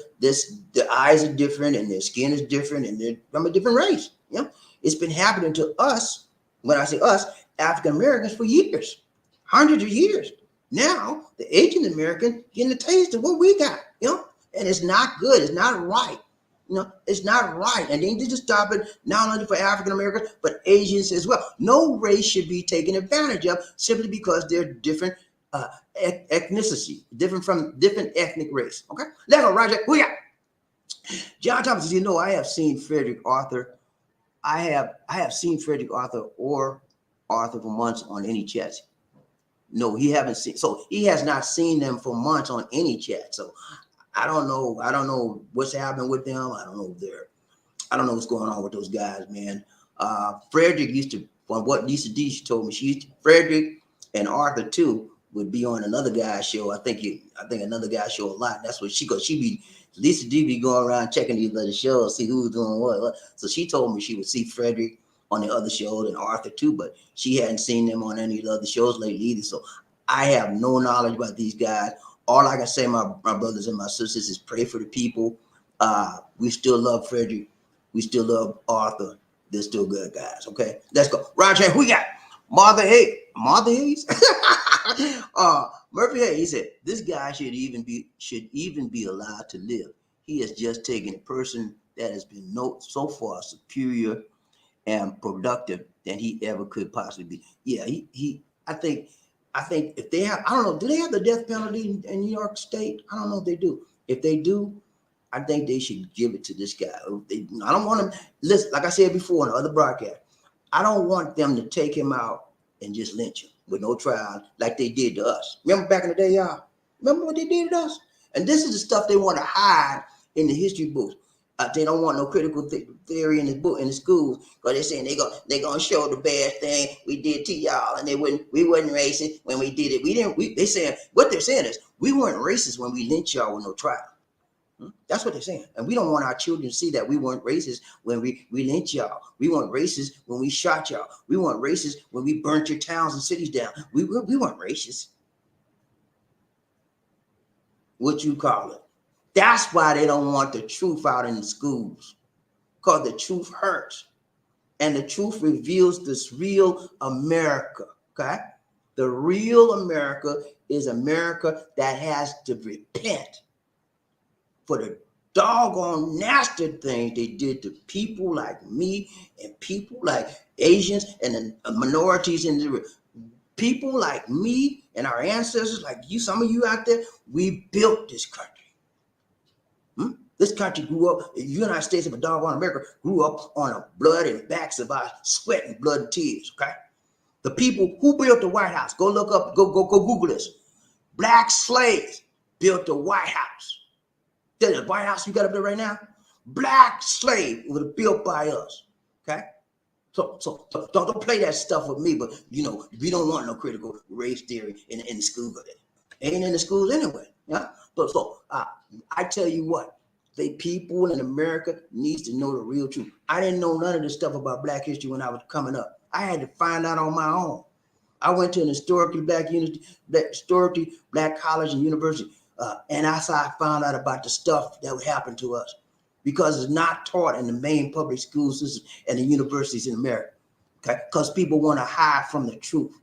S1: eyes are different and their skin is different and they're from a different race. You know, it's been happening to us. When I say us, African Americans for years, hundreds of years. Now the Asian American getting a taste of what we got, you know, and it's not good. It's not right. You know, it's not right. And they need to stop it, not only for African Americans, but Asians as well. No race should be taken advantage of simply because they're different ethnicity, different ethnic race. Okay? Let's go, Roger. Who ya? John Thomas says, you know, I have seen Frederick Arthur. I have seen Frederick Arthur or Arthur for months on any chats. No, he haven't seen. So he has not seen them for months on any chat. So I don't know what's happening with them. I don't know what's going on with those guys, man. Frederick used to, from what Lisa D she told me, Frederick and Arthur too would be on another guy's show. I think another guy's show a lot. That's what she be Lisa D be going around checking these other shows, see who's doing what. So she told me she would see Frederick on the other show and Arthur too, but she hadn't seen them on any of the other shows lately either. So I have no knowledge about these guys. All I can say, my brothers and my sisters, is pray for the people. We still love Frederick. We still love Arthur. They're still good guys. Okay, let's go. Roger, who we got? Martha Hayes. Murphy Hayes. He said this guy should even be allowed to live. He has just taken a person that has been so far superior and productive than he ever could possibly be. Yeah, he. I think if they have, I don't know, do they have the death penalty in New York State? I don't know if they do. If they do, I think they should give it to this guy. I don't want them, listen, like I said before in the other broadcast, I don't want them to take him out and just lynch him with no trial like they did to us. Remember back in the day, y'all? Remember what they did to us? And this is the stuff they want to hide in the history books. They don't want no critical theory in the book in the schools because they're saying they're gonna show the bad thing we did to y'all, and we wasn't racist when we did it. They saying what they're saying is we weren't racist when we lynched y'all with no trial. That's what they're saying, and we don't want our children to see that we weren't racist when we lynched y'all. We weren't racist when we shot y'all. We weren't racist when we burnt your towns and cities down. We weren't racist. What you call it? That's why they don't want the truth out in the schools, because the truth hurts. And the truth reveals this real America, okay? The real America is America that has to repent for the doggone nasty things they did to people like me and people like Asians and the minorities in the people like me and our ancestors, like you, some of you out there, we built this country. This country grew up, the United States of a doggone America grew up on the blood and backs of our sweat and blood and tears, okay? The people who built the White House, go look up, go Google this. Black slaves built the White House. The White House you got up there right now? Black slave was built by us, okay? So don't play that stuff with me, but you know, we don't want no critical race theory in the school. It ain't in the schools anyway, yeah? So I tell you what, the people in America needs to know the real truth. I didn't know none of this stuff about Black history when I was coming up. I had to find out on my own. I went to an historically black college and university, and that's how I found out about the stuff that would happen to us, because it's not taught in the main public school system and the universities in America. Okay, because people want to hide from the truth.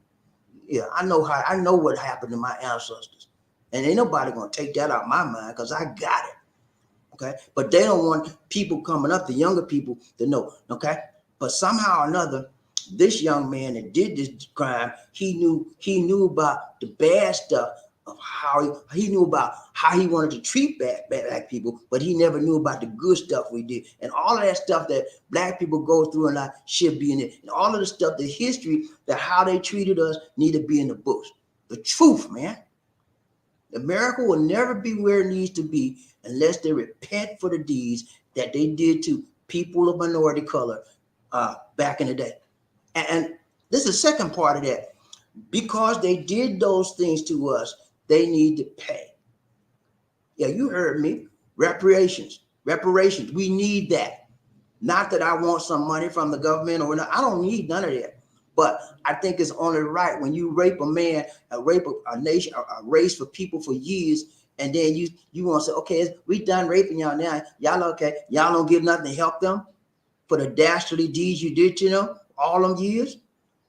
S1: Yeah, I know what happened to my ancestors, and ain't nobody gonna take that out of my mind because I got it. Okay, but they don't want people coming up, the younger people, to know. Okay, but somehow or another, this young man that did this crime, he knew about the bad stuff of how he knew about how he wanted to treat black people, but he never knew about the good stuff we did, and all of that stuff that Black people go through and should be in it, and all of the stuff, the history, that how they treated us, need to be in the books. The truth, man. America will never be where it needs to be unless they repent for the deeds that they did to people of minority color back in the day. And this is the second part of that. Because they did those things to us, they need to pay. Yeah, you heard me. Reparations. We need that. Not that I want some money from the government or not. I don't need none of that. But I think it's only right when you rape a man, rape a nation, a race for people for years, and then you want to say, okay, we done raping y'all now. Y'all okay? Y'all don't give nothing to help them for the dastardly deeds you did to them all them years,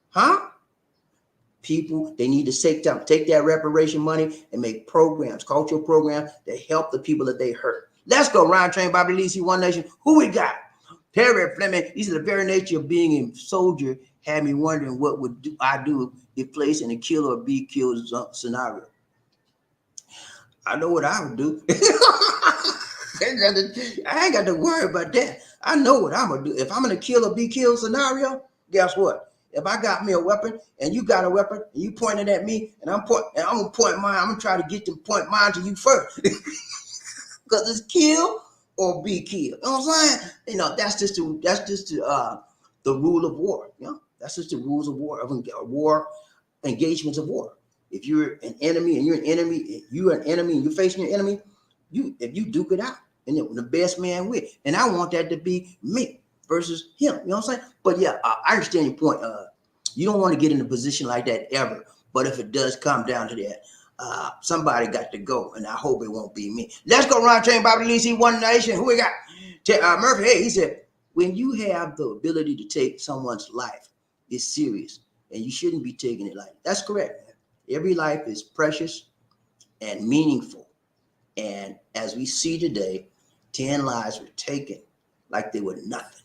S1: huh? People, they need to take that reparation money and make programs, cultural programs that help the people that they hurt. Let's go. Ryan Train, BobbieD, One Nation. Who we got? Terry Fleming. These are the very nature of being a soldier. Had me wondering what would I do if placed in a kill or be killed scenario. I know what I would do. I ain't got to worry about that. I know what I'm gonna do. If I'm in a kill or be killed scenario, guess what? If I got me a weapon and you got a weapon and you pointed at me and I'm gonna point mine, I'm gonna try to get to point mine to you first. because it's kill or be killed. You know what I'm saying? You know, that's just the rule of war. You know, that's just the rules of war engagements of war. If you're an enemy and you're an enemy, and you're facing your enemy, if you duke it out, and then the best man win. And I want that to be me versus him. You know what I'm saying? But yeah, I understand your point. You don't want to get in a position like that ever. But if it does come down to that, somebody got to go, and I hope it won't be me. Let's go run train, BobbieD, One Nation. Who we got? Murphy. Hey, he said, when you have the ability to take someone's life, it's serious, and you shouldn't be taking it lightly. That's correct. Every life is precious and meaningful. And as we see today, 10 lives were taken like they were nothing.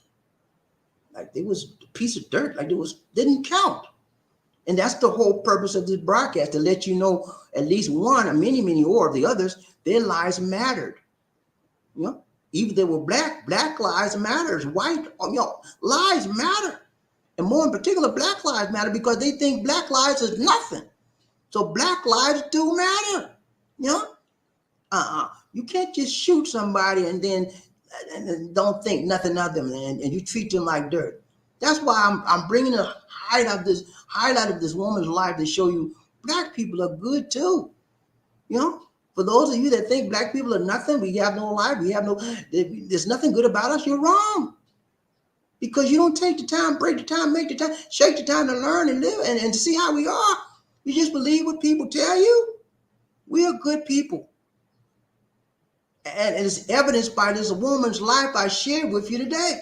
S1: Like they was a piece of dirt, like didn't count. And that's the whole purpose of this broadcast, to let you know at least one, or many more of the others, their lives mattered. You know, even they were black lives matters, white, you know, lives matter. And more in particular, black lives matter because they think black lives is nothing. So black lives do matter. You know, you can't just shoot somebody and then don't think nothing of them, and you treat them like dirt. That's why I'm bringing a highlight of this woman's life to show you black people are good too. You know, for those of you that think black people are nothing, we have no life, there's nothing good about us, you're wrong. Because you don't take the time, break the time, make the time, shake the time to learn and live and to see how we are. You just believe what people tell you. We are good people. And it's evidenced by this woman's life I shared with you today.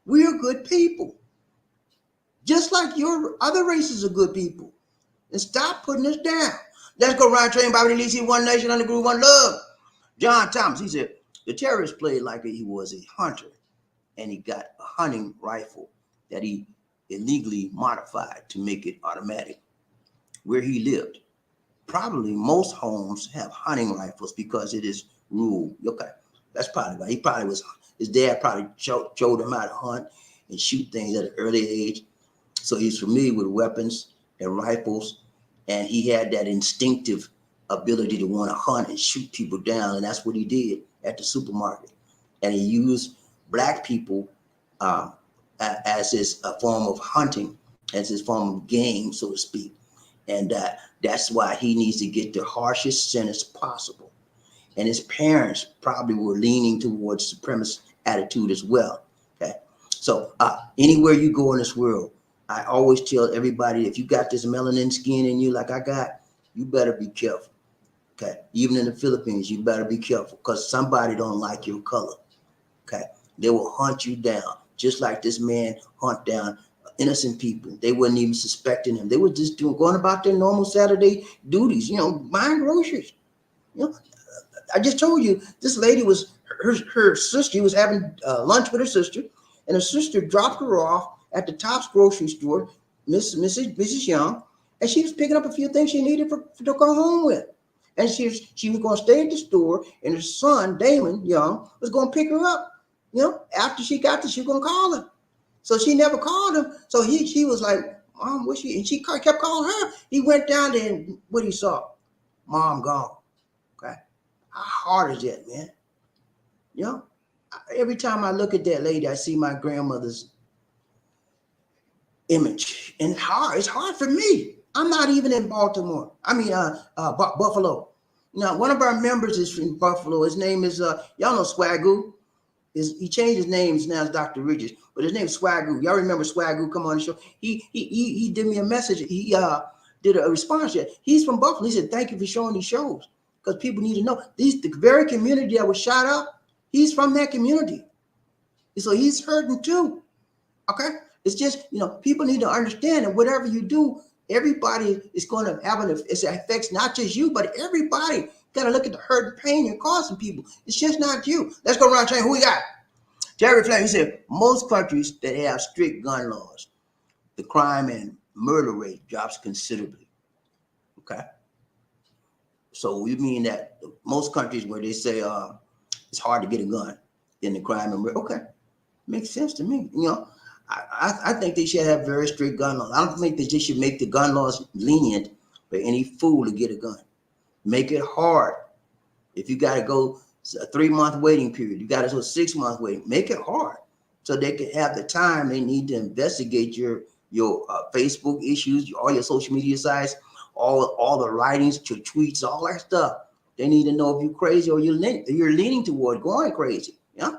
S1: We are good people. Just like your other races are good people. And stop putting us down. Let's go run train, BobbieD, One Nation, under groove, one love. John Thomas, he said, the terrorist played like he was a hunter, and he got a hunting rifle that he illegally modified to make it automatic. Where he lived, probably most homes have hunting rifles because it is rule. Okay, that's probably right. His dad probably showed him how to hunt and shoot things at an early age. So he's familiar with weapons and rifles, and he had that instinctive ability to want to hunt and shoot people down. And that's what he did at the supermarket. And he used black people as his form of hunting, as his form of game, so to speak. And that's why he needs to get the harshest sentence possible. And his parents probably were leaning towards supremacist attitude as well. Okay, so anywhere you go in this world, I always tell everybody, if you got this melanin skin in you like I got, you better be careful. Okay, even in the Philippines, you better be careful because somebody don't like your color. Okay, they will hunt you down, just like this man hunt down innocent people. They wasn't even suspecting him. They were just going about their normal Saturday duties, you know, buying groceries. You know, I just told you this lady was her sister was having lunch with her sister, and her sister dropped her off at the Tops grocery store, Mrs. Young, and she was picking up a few things she needed to go home with. And she was going to stay at the store, and her son, Damon Young, was going to pick her up. You know, after she got there, she was going to call him. So she never called him. So she was like, Mom, where's she? And she kept calling her. He went down there, and what he saw? Mom gone. Okay. How hard is that, man? You know, every time I look at that lady, I see my grandmother's image. And it's hard for me. I'm not even in Baltimore. I mean, Buffalo. Now, one of our members is from Buffalo. His name is, y'all know Swagoo. He changed his name, now it's Dr. Richards, but his name is Swagoo. Y'all remember Swagoo? Come on the show. He did me a message. He did a response yet. He's from Buffalo. He said, thank you for showing these shows because people need to know. The very community that was shot up, he's from that community. So he's hurting too. Okay? It's just, you know, people need to understand that whatever you do, everybody is going to have it affects not just you, but everybody. Got to look at the hurt and pain you're causing people. It's just not you. Let's go around train. Who we got? Jerry Flame, he said, most countries that have strict gun laws, the crime and murder rate drops considerably. Okay. So we mean that most countries where they say it's hard to get a gun, then the crime and murder. Okay. Makes sense to me. You know, I think they should have very strict gun laws. I don't think that they should make the gun laws lenient for any fool to get a gun. Make it hard. If you got to go It's a 3-month waiting period. You got a 6-month waiting. Make it hard so they can have the time they need to investigate your Facebook issues, all your social media sites, all the writings, your tweets, all that stuff. They need to know if you're crazy or you're leaning toward going crazy. Yeah.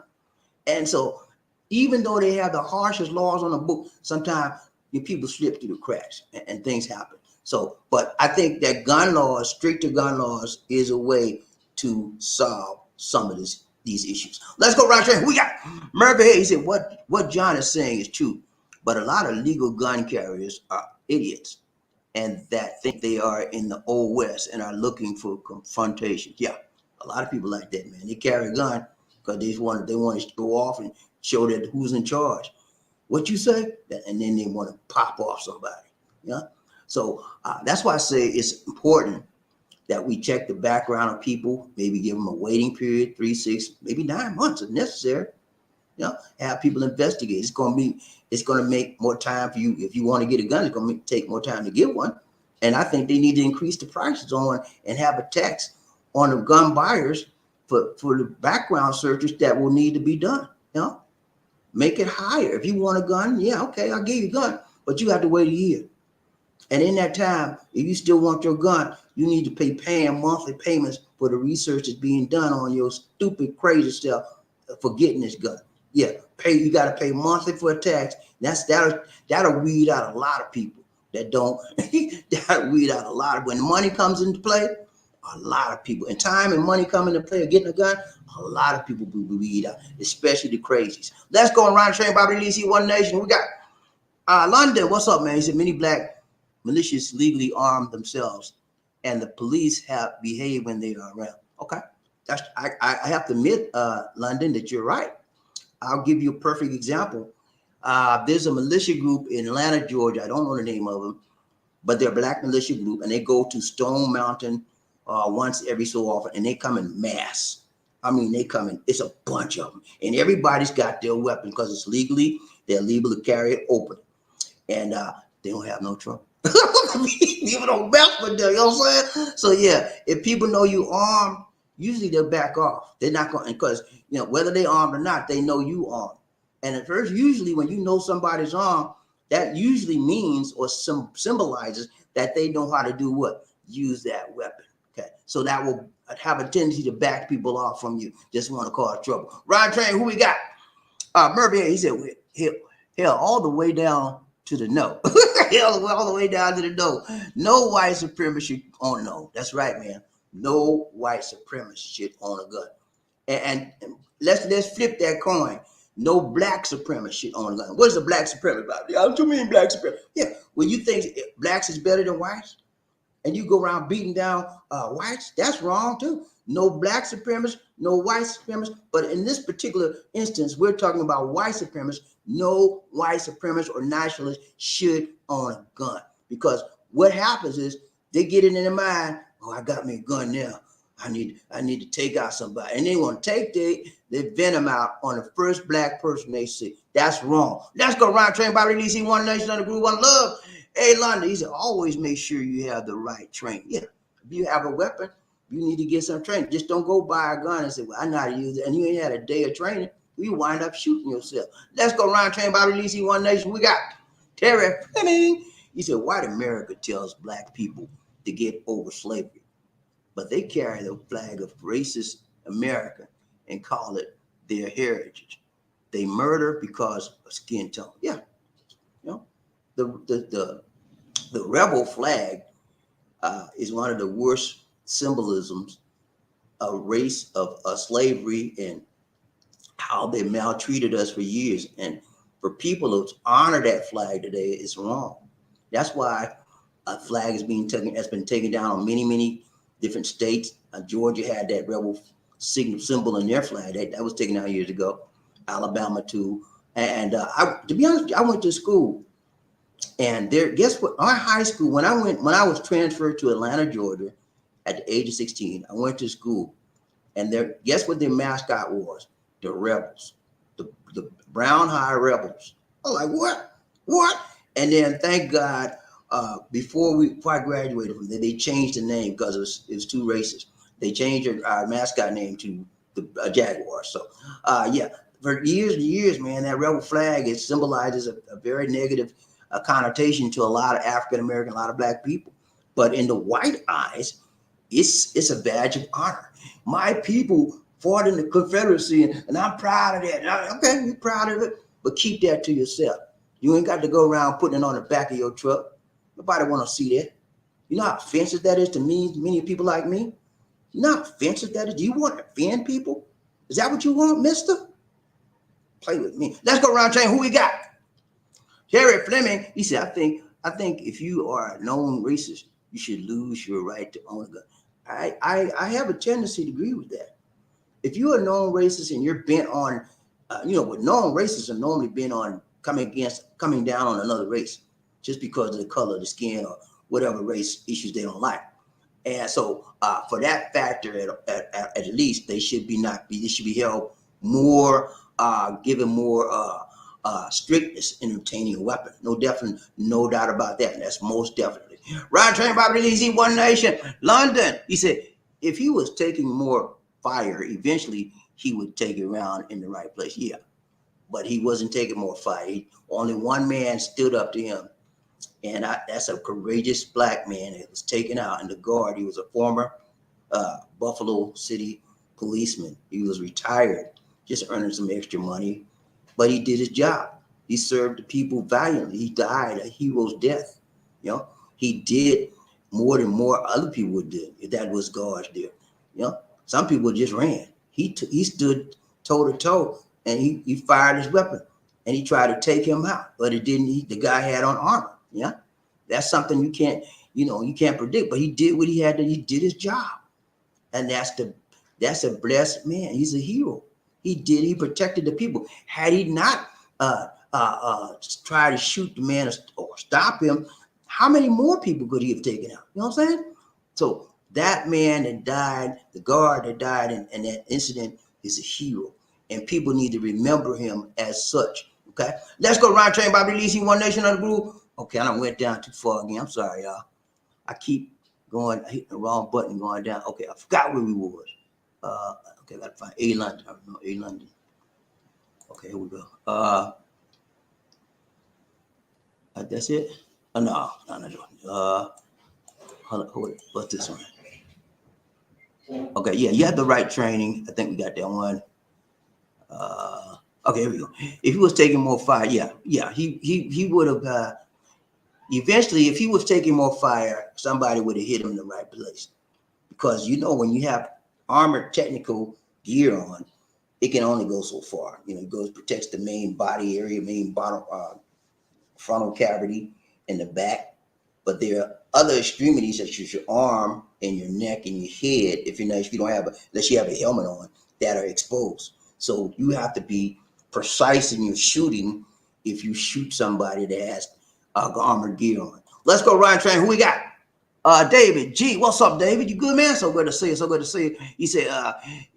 S1: And so even though they have the harshest laws on the book, sometimes your people slip through the cracks and things happen. So, but I think that stricter gun laws is a way to solve some of these issues. Let's go right there. We got Murphy. He said, what John is saying is true, but a lot of legal gun carriers are idiots and that think they are in the old West and are looking for confrontation. Yeah, a lot of people like that, man. They carry a gun because they want to go off and show that who's in charge. What you say? And then they want to pop off somebody. Yeah. So that's why I say it's important that we check the background of people, maybe give them a waiting period, 3, 6, maybe 9 months if necessary. You know, have people investigate. It's going to make more time for you. If you want to get a gun, it's going to take more time to get one. And I think they need to increase the prices on and have a tax on the gun buyers for the background searches that will need to be done. You know, make it higher. If you want a gun, yeah, okay, I'll give you a gun, but you have to wait a year. And in that time, if you still want your gun, you need to paying monthly payments for the research that's being done on your stupid, crazy stuff for getting this gun. Yeah, you got to pay monthly for a tax. That'll weed out a lot of people that don't. That'll weed out a lot of when money comes into play. A lot of people, and time and money come into play of getting a gun. A lot of people will be weed out, especially the crazies. Let's go and run train, BobbieD, One Nation. We got London. What's up, man? He said many black militias legally arm themselves, and the police have behaved when they are around. Okay, I have to admit, London, that you're right. I'll give you a perfect example. There's a militia group in Atlanta, Georgia. I don't know the name of them, but they're a black militia group, and they go to Stone Mountain once every so often, and they come in mass. I mean, they come in, it's a bunch of them, and everybody's got their weapon because it's they're legal to carry it open, and they don't have no trouble. People don't mess with them, you know what I'm saying? So yeah, if people know you armed, usually they'll back off. They're not going, because whether they armed or not, they know you armed. And at first, usually when you know somebody's armed, that usually means or symbolizes that they know how to do what? Use that weapon. Okay, so that will have a tendency to back people off from you. Just want to cause trouble. Ryan Train, who we got? Murphy, he said, hell, all the way down to the no. Hell, all the way down to the no. No white supremacist should own no. That's right, man. No white supremacist should own a gun. And let's flip that coin. No black supremacist should own a gun. What is a black supremacist about? What you mean black supremacist? Yeah, when you think blacks is better than whites, and you go around beating down whites, that's wrong too. No black supremacists, no white supremacists. But in this particular instance, we're talking about white supremacists. No white supremacists or nationalists should own a gun, because what happens is they get it in their mind, oh, I got me a gun now. I need to take out somebody. And they want to take their venom out on the first black person they see. That's wrong. Let's go round train, BobbieD, One Nation, under Group, One Love. Hey, London, he said, always make sure you have the right training. Yeah, if you have a weapon, you need to get some training. Just don't go buy a gun and say, well, I know how to use it. And you ain't had a day of training. You wind up shooting yourself. Let's go round train, BobbieD, One Nation. We got Terry Fleming. He said, white America tells black people to get over slavery, but they carry the flag of racist America and call it their heritage. They murder because of skin tone. Yeah, the rebel flag is one of the worst symbolisms of race of slavery and how they maltreated us for years. And for people to honor that flag today is wrong. That's why a flag has been taken down on many different states. Georgia had that rebel symbol in their flag. That was taken out years ago. Alabama too. And to be honest, I went to school, and guess what? Our high school, when I was transferred to Atlanta, Georgia, at the age of 16, I went to school, and guess what their mascot was? The Rebels, the Brown High Rebels. I was like, what? And then thank God, before I graduated from there, they changed the name because it was too racist. They changed our mascot name to the Jaguar. So, yeah, for years and years, man, that rebel flag, it symbolizes a very negative connotation to a lot of African American, a lot of black people. But in the white eyes, it's a badge of honor. My people fought in the Confederacy, and I'm proud of that. Okay, you're proud of it, but keep that to yourself. You ain't got to go around putting it on the back of your truck. Nobody want to see that. You know how offensive that is to me, many people like me? You know how offensive that is? Do you want to offend people? Is that what you want, mister? Play with me. Let's go around saying who we got. Jerry Fleming, he said, I think if you are a known racist, you should lose your right to own a gun. I have a tendency to agree with that. If you're a known racist and you're bent on, what known racists are normally bent on coming down on another race just because of the color of the skin or whatever race issues they don't like. And so for that factor, at least they should they should be held more, given more strictness in obtaining a weapon. No doubt about that. That's most definitely. Ryan Train, BobbieD, One Nation, London. He said, if he was taking more fire, eventually he would take it around in the right place. Yeah, but he wasn't taking more fire. Only one man stood up to him. And that's a courageous black man that was taken out. And the guard, he was a former Buffalo City policeman. He was retired, just earning some extra money, but he did his job. He served the people valiantly. He died a hero's death. He did more than more other people would do if that was God's deal. Some people just ran. He stood toe to toe, and he fired his weapon, and he tried to take him out, but it didn't. The guy had on armor. Yeah, that's something you can't predict. But he did what he had to. He did his job, and that's a blessed man. He's a hero. He protected the people. Had he not tried to shoot the man or stop him, how many more people could he have taken out? You know what I'm saying? So that man that died, the guard that died in that incident, is a hero, and people need to remember him as such. Okay, let's go. Ryan Train, BobbieD, One Nation under the Groove. Okay, I done went down too far again. I'm sorry, y'all. I keep hitting the wrong button, going down. Okay, I forgot where we was. Okay, I gotta find A London. I don't know A London. Okay, here we go. That's it. No. Hold on. What's this one? Okay, yeah, you had the right training. I think we got that one. Okay, here we go. If he was taking more fire, he would have. Eventually, if he was taking more fire, somebody would have hit him in the right place. Because when you have armored technical gear on, it can only go so far. It protects the main body area, main bottom frontal cavity in the back. But there are other extremities such as your arm and your neck and your head, unless you have a helmet on, that are exposed. So you have to be precise in your shooting if you shoot somebody that has armored gear on. Let's go, Ryan Train. Who we got? David G. What's up, David? You good, man? So good to see you. So good to see you. He said,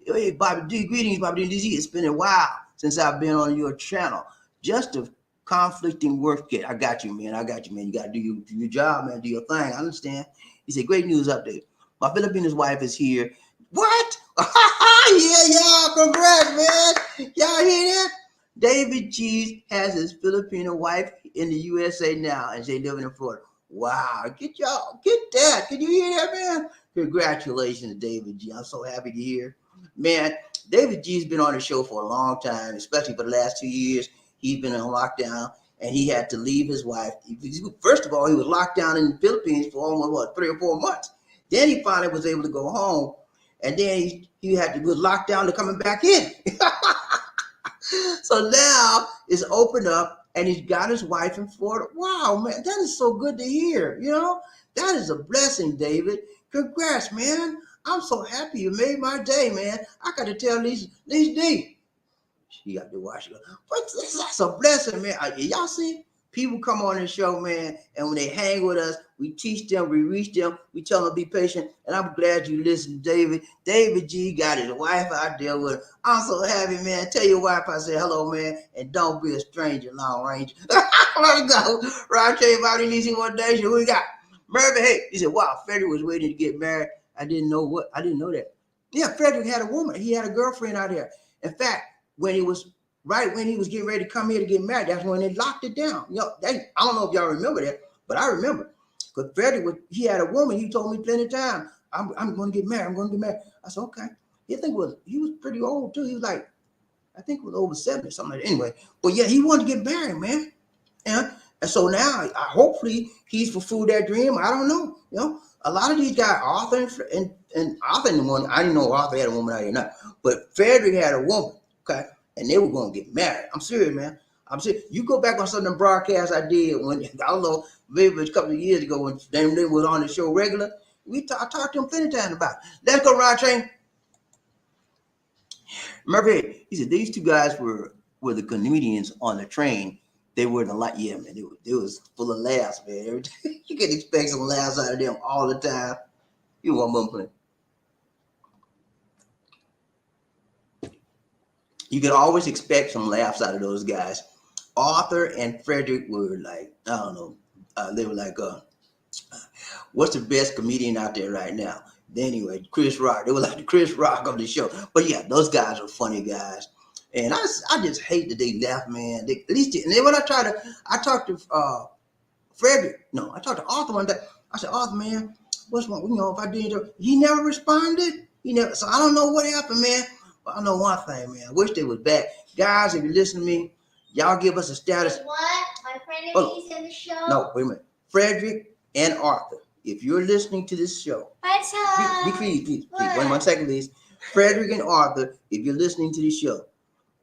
S1: hey, BobbieD, greetings, BobbieD. It's been a while since I've been on your channel. Just a conflicting work kit. I got you, man. You got to do your job, man. Do your thing. I understand. He said, great news update. My Philippine wife is here. What? Yeah, congrats, man. Y'all hear that? David G has his Filipino wife in the USA now, and they living in Florida. Wow, get that. Can you hear that, man? Congratulations, David G. I'm so happy to hear. Man, David G's been on the show for a long time, especially for the last 2 years. He's been in lockdown, and he had to leave his wife. First of all, he was locked down in the Philippines for almost 3 or 4 months. Then he finally was able to go home, and then he was locked down to coming back in. So now it's opened up, and he's got his wife in Florida. Wow, man, that is so good to hear. That is a blessing, David. Congrats, man. I'm so happy you made my day, man. I got to tell these D. She got to watch it. But that's a blessing, man. Y'all see? People come on this show, man, and when they hang with us, we teach them, we reach them, we tell them to be patient. And I'm glad you listened, David. David G got his wife out there with him. I'm so happy, man. Tell your wife I said hello, man, and don't be a stranger, Long Range. Let's go. Ryan Train, BobbieD, One Nation. Who we got? Mervyn, hey, he said, wow, Freddie was waiting to get married. I didn't know that. Yeah, Frederick had a woman. He had a girlfriend out there. In fact, when he was getting ready to come here to get married, that's when they locked it down. I don't know if y'all remember that, but I remember. Because he had a woman. He told me plenty of times, I'm going to get married. I'm going to get married. I said, okay. He was pretty old too. He was like, I think it was over 70 or something like that. Anyway, but yeah, he wanted to get married, man. Yeah. And so now, hopefully, he's fulfilled that dream. I don't know. A lot of these guys, Arthur and Arthur and the one, I didn't know Arthur had a woman out here now, but Frederick had a woman, okay, and they were going to get married. I'm serious, man. I'm serious. You go back on some of them broadcasts I did when, I don't know, maybe it was a couple of years ago when they were on the show regular. I talked to him plenty of times about it. Let's go, Rod Train. Remember, he said these two guys were the comedians on the train. They were the light, yeah, man. It was full of laughs, man. You can expect some laughs out of them all the time. You want one play. You can always expect some laughs out of those guys. Arthur and Frederick were like, I don't know. They were like, what's the best comedian out there right now? Anyway, Chris Rock. They were like the Chris Rock of the show. But yeah, those guys are funny guys. And I just hate that they left, man. And then when I talked to Frederick. No, I talked to Arthur one day. I said, Arthur, man, what's wrong? If I did, he never responded. So I don't know what happened, man. But I know one thing, man. I wish they was back. Guys, if you listen to me, y'all give us a status.
S2: What? My friend is in the show?
S1: No, wait a minute. Frederick and Arthur, if you're listening to this show,
S2: what's up?
S1: Please. 1 second, please. Frederick and Arthur, if you're listening to this show,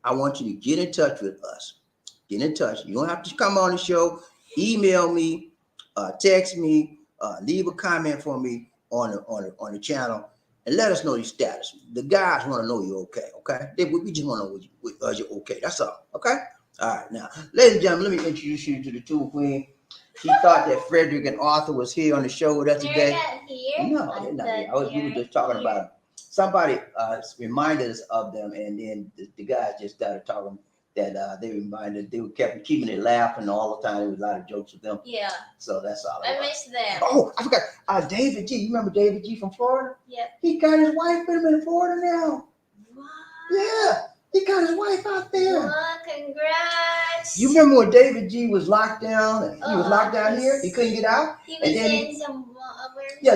S1: I want you to get in touch with us. Get in touch. You don't have to come on the show. Email me, text me, leave a comment for me on the channel, and let us know your status. The guys want to know you're okay. Okay, we just want to know you're okay. That's all. Okay. All right. Now, ladies and gentlemen, let me introduce you to the Tool Queen. She thought that Frederick and Arthur was here on the show with us today.
S2: They're not here.
S1: No, they're not here. We were just talking about them. Somebody reminded us of them, and then the guys just started talking that they kept keeping it laughing all the time. There was a lot of jokes with them.
S2: Yeah.
S1: So that's all.
S2: I miss them.
S1: Oh, I forgot. David G. You remember David G. from Florida?
S2: Yep.
S1: He got his wife with him in Florida now.
S2: What?
S1: Yeah. He got his wife out there.
S2: What? Congrats.
S1: You remember when David G. was locked down? He was locked down here. He couldn't get out.
S2: He was in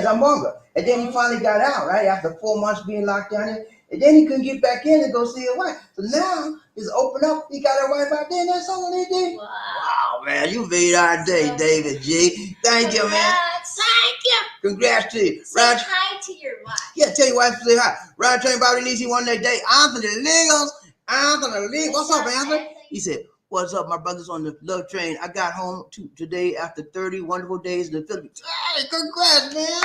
S1: Zamboanga. And then he finally got out, right? After 4 months being locked down here. And then he couldn't get back in and go see his wife. So now he's open up. He got his wife out there, and that's all they did. Wow, man. You made our day, David G. Thank you, man.
S2: Thank you.
S1: Congrats to you.
S2: Say hi to your wife.
S1: Yeah, tell your wife to say hi. Rod Train Bobby Lee, he won that day. Anthony Legos. What's up, Anthony? He said, what's up, my brothers on the love train? I got home today after 30 wonderful days in the Philippines. Hey, congrats, man.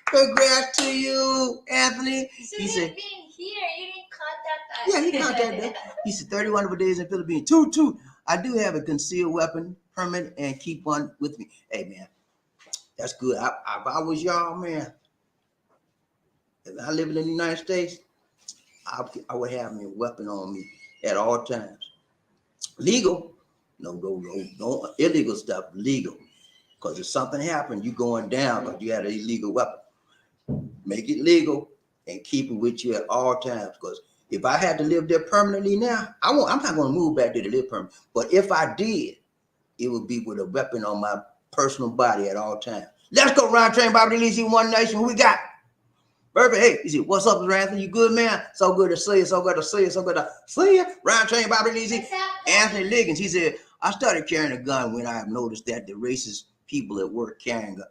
S1: Congrats to you, Anthony.
S2: So
S1: he said,
S2: being here, you didn't contact us.
S1: Yeah, he contacted us. He said 30 wonderful days in the Philippines. Two. I do have a concealed weapon permit and keep one with me. Hey, man, that's good. If I was y'all, man, if I live in the United States, I would have me a weapon on me at all times. Legal, no illegal stuff. Legal, because if something happened, you going down because you had an illegal weapon. Make it legal and keep it with you at all times. Because if I had to live there permanently now, I'm not going to move back there to live permanently. But if I did, it would be with a weapon on my personal body at all times. Let's go, Rod Train, Bobby Lee, One Nation. Who we got? Burpee, hey, he said, what's up, Mr. Anthony? You good, man? So good to see you. So good to see you. So good to see you. Rod Train, Bobby Lee, Anthony Liggins. He said, I started carrying a gun when I noticed that the racist people at work carrying guns.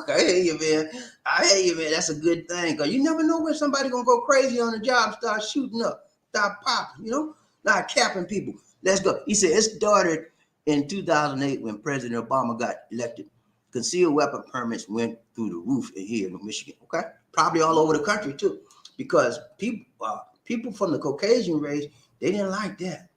S1: I hear you, man. That's a good thing. Because you never know when somebody going to go crazy on the job, start shooting up, start popping, not capping people. Let's go. He said, it started in 2008 when President Obama got elected. Concealed weapon permits went through the roof here in Michigan, okay? Probably all over the country, too. Because people from the Caucasian race, they didn't like that.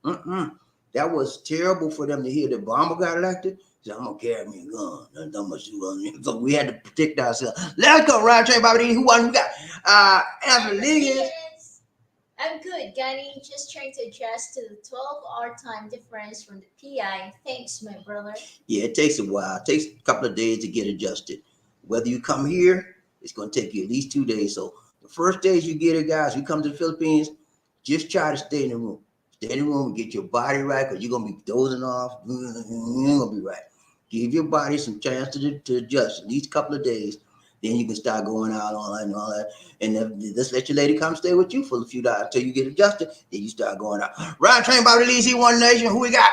S1: That was terrible for them to hear that Obama got elected. He said, I'm going to carry me a gun. That's not much to run. So we had to protect ourselves. Let's go, Rod Train, Bobby D. Who got? Anthony Liggins.
S2: I'm good, Gunny. Just trying to adjust to the 12-hour time difference from the PI. Thanks, my brother.
S1: Yeah, it takes a while. It takes a couple of days to get adjusted. Whether you come here, it's going to take you at least 2 days. So The first days you get it, guys, you come to the Philippines, just try to stay in the room. Stay in the room and get your body right, because you're going to be dozing off. You ain't going to be right. Give your body some chance to adjust at least a couple of days. Then you can start going out and all that. And then just let your lady come stay with you for a few days until you get adjusted. Then you start going out. Ryan Train, BobbieD, C1 Nation. Who we got?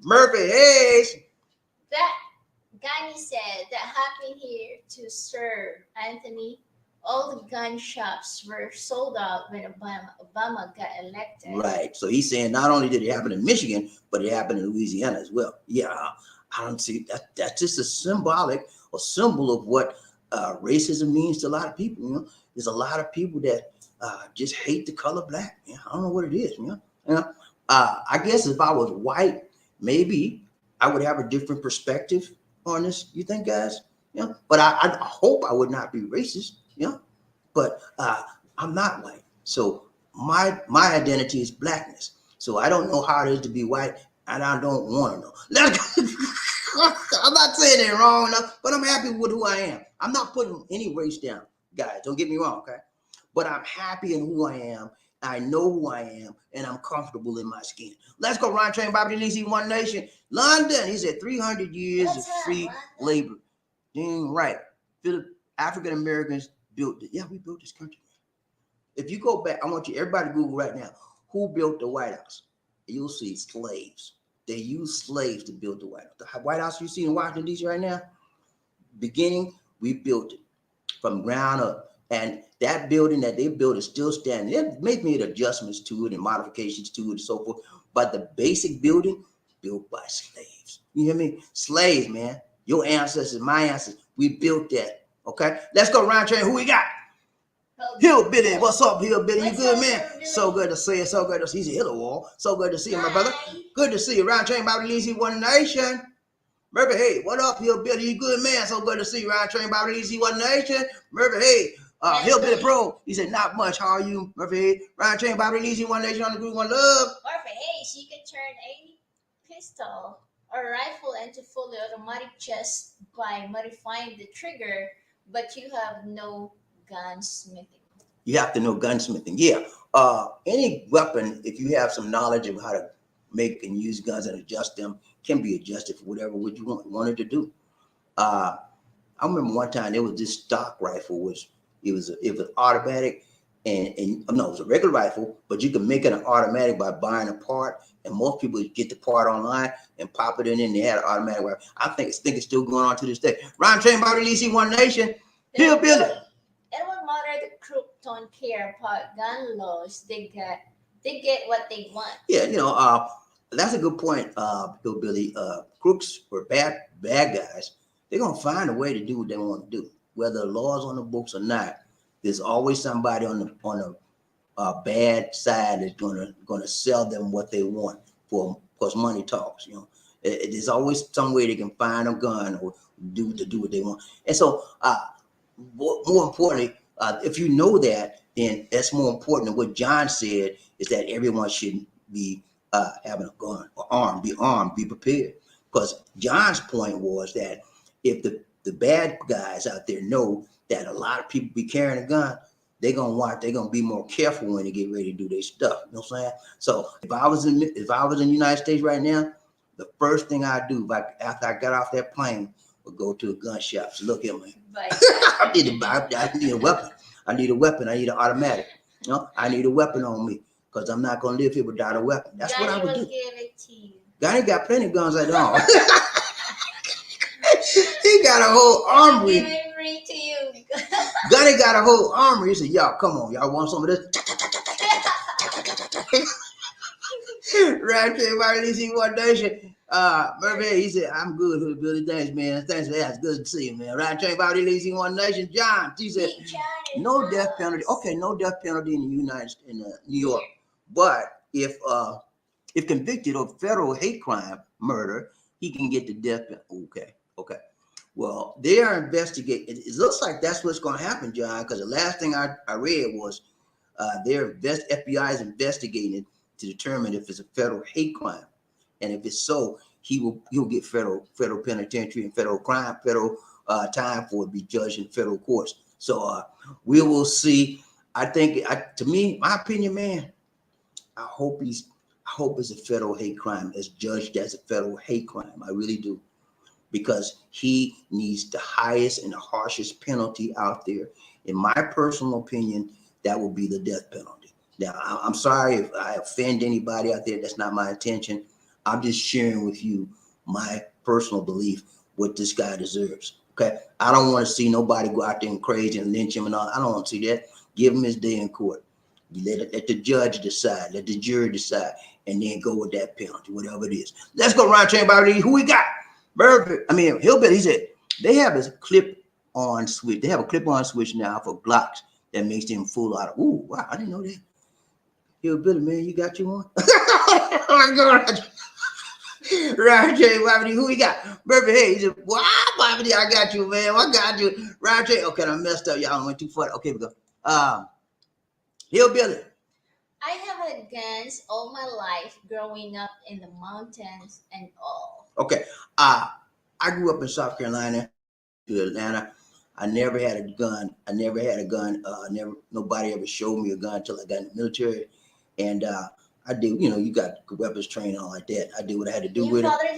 S1: Murphy Hayes.
S2: That Gani said that happened here to Sir Anthony. All the gun shops were sold out when Obama got elected.
S1: Right. So he's saying not only did it happen in Michigan, but it happened in Louisiana as well. Yeah, I don't see that. That's just a symbolic or symbol of what racism means to a lot of people. You know, there's a lot of people that just hate the color black. You know? I don't know what it is. I guess if I was white, maybe I would have a different perspective on this. You think, guys? But I hope I would not be racist. But I'm not white, so my identity is blackness. So I don't know how it is to be white, and I don't want to know. I'm not saying it wrong enough, but I'm happy with who I am. I'm not putting any race down, guys. Don't get me wrong, okay? But I'm happy in who I am. I know who I am, and I'm comfortable in my skin. Let's go, Ryan Train, BobbieD, One Nation, London. He said 300 years of free labor. Dang right. African Americans built it. Yeah, we built this country. If you go back, I want you everybody to Google right now. Who built the White House? You'll see slaves. They used slaves to build the White House. The White House you see in Washington, D.C. right now, beginning, we built it from ground up. And that building that they built is still standing. They made adjustments to it and modifications to it and so forth. But the basic building, built by slaves. You hear me? Slaves, man. Your ancestors, my ancestors, we built that. Okay, let's go, Ryan Train. Who we got? Hillbilly. What's up, Hillbilly? You good, man? So good to see you. So good to see you. He's a Hilla Wall. So good to see you, my brother. Good to see you. Ryan Train, BobbieD, One Nation. Murphy, hey, what up, Hillbilly? You good, man? So good to see you. Ryan Train, BobbieD, One Nation. Murphy, hey, Hillbilly Pro. He said, not much. How are you, Murphy? Hey, Ryan Train, BobbieD, One Nation on the group, one love.
S2: Murphy, hey, she can turn any pistol or rifle into fully automatic just by modifying the trigger, but you have no gunsmithing.
S1: You have to know gunsmithing. Yeah. Any weapon, if you have some knowledge of how to make and use guns and adjust them, can be adjusted for whatever what you wanted to do. I remember one time there was this stock rifle, it was automatic, and no, it was a regular rifle, but you can make it an automatic by buying a part. And most people get the part online and pop it in, and they had an automatic rifle. I think it's still going on to this day. Ryan Train, BobbieD, One Nation, Hillbilly.
S2: And what matter the crook don't care about gun laws. They get what they want.
S1: Yeah, that's a good point, Hillbilly. Crooks or bad guys, they're gonna find a way to do what they want to do, whether the law's on the books or not. There's always somebody on the bad side that's gonna sell them what they want for, because money talks. There's always some way they can find a gun or do what they want. And so, more importantly, if you know that, then that's more important than what John said, is that everyone should be having a gun or be armed, be prepared. Because John's point was that if the bad guys out there know that a lot of people be carrying a gun, they're gonna be more careful when they get ready to do their stuff. You know what I'm saying? So if I was in the United States right now, the first thing I'd do after I got off that plane would go to a gun shop. So look here, man. I need a weapon. I need a weapon. I need an automatic. I need a weapon on me, because I'm not gonna live here without a weapon. That's what I would do.
S2: Give it to you.
S1: Gunny got plenty of guns at home. He got a whole armory.
S2: Give it free to you.
S1: Gunny got a whole armory. He said, y'all, come on. Y'all want some of this? Right there, BobbieD, One Nation. Murphy, he said, I'm good, Hillbilly. Thanks, man. Thanks for that. It's good to see you, man. Right there, BobbieD, One Nation. John, he said, no death penalty. Okay, no death penalty in New York. But if convicted of federal hate crime, murder, he can get the death penalty. Okay. Well, they are investigating. It looks like that's what's going to happen, John, because the last thing I read was FBI is investigating to determine if it's a federal hate crime, and if it's so, he'll get federal penitentiary and federal time for it to be judged in federal courts. So we will see. I think, to me, my opinion, man, I hope it's a federal hate crime, as judged as a federal hate crime. I really do, because he needs the highest and the harshest penalty out there. In my personal opinion, that would be the death penalty. Now, I'm sorry if I offend anybody out there. That's not my intention. I'm just sharing with you my personal belief, what this guy deserves. Okay, I don't want to see nobody go out there and crazy and lynch him and all. I don't want to see that. Give him his day in court. Let the judge decide. Let the jury decide, and then go with that penalty, whatever it is. Let's go around chain by who we got. Hillbilly. He said they have a clip-on switch. They have a clip-on switch now for Glocks that makes them full out of. Ooh, wow! I didn't know that. Hillbilly, man, you got you one? Round J, Bobby, who we got? Murphy, hey, he said, wow, Bobby, I got you, man. I got you. Round J, okay, I messed up. Y'all went too far. Okay, we go. Hillbilly.
S2: I have had guns all my life growing up in the mountains and all.
S1: Okay. I grew up in South Carolina to Atlanta. I never had a gun. Never nobody ever showed me a gun until I got in the military. And I did, you got weapons training and all like that. I did what I had to do with it.
S2: Your father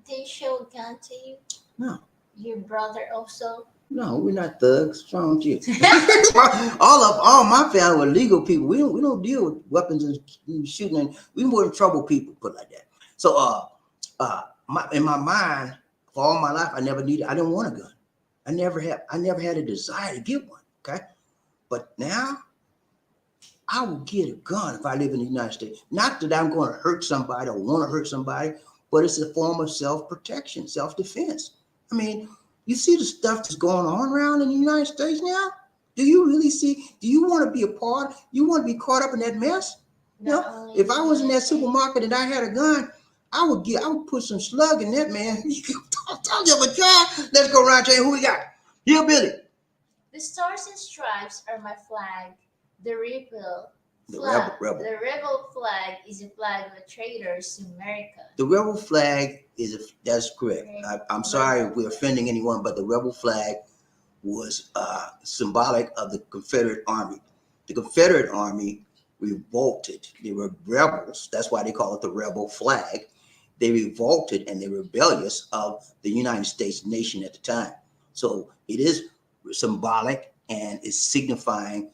S2: didn't show a gun to you?
S1: No.
S2: Your brother also?
S1: No, we're not thugs. What's wrong with you? all my family were legal people. We don't deal with weapons and shooting, and we weren't trouble people, put it like that. So in my mind, for all my life, I didn't want a gun. I never had a desire to get one. Okay. But now I will get a gun if I live in the United States. Not that I'm going to hurt somebody or want to hurt somebody, but it's a form of self-protection, self-defense. I mean, you see the stuff that's going on around in the United States now? Do you really see? Do you want to be a part? You want to be caught up in that mess?
S2: No.
S1: If I was in that supermarket and I had a gun, I would put some slug in that, man. Don't give a try. Let's go around here. Who we got? Hillbilly.
S2: The stars and stripes are my flag. The rebel flag is a flag of traitors to America.
S1: The rebel flag that's correct. I'm sorry if we're offending anyone, but the rebel flag was symbolic of the Confederate Army. The Confederate Army revolted. They were rebels. That's why they call it the rebel flag. They revolted and they were rebellious of the United States nation at the time. So it is symbolic and is signifying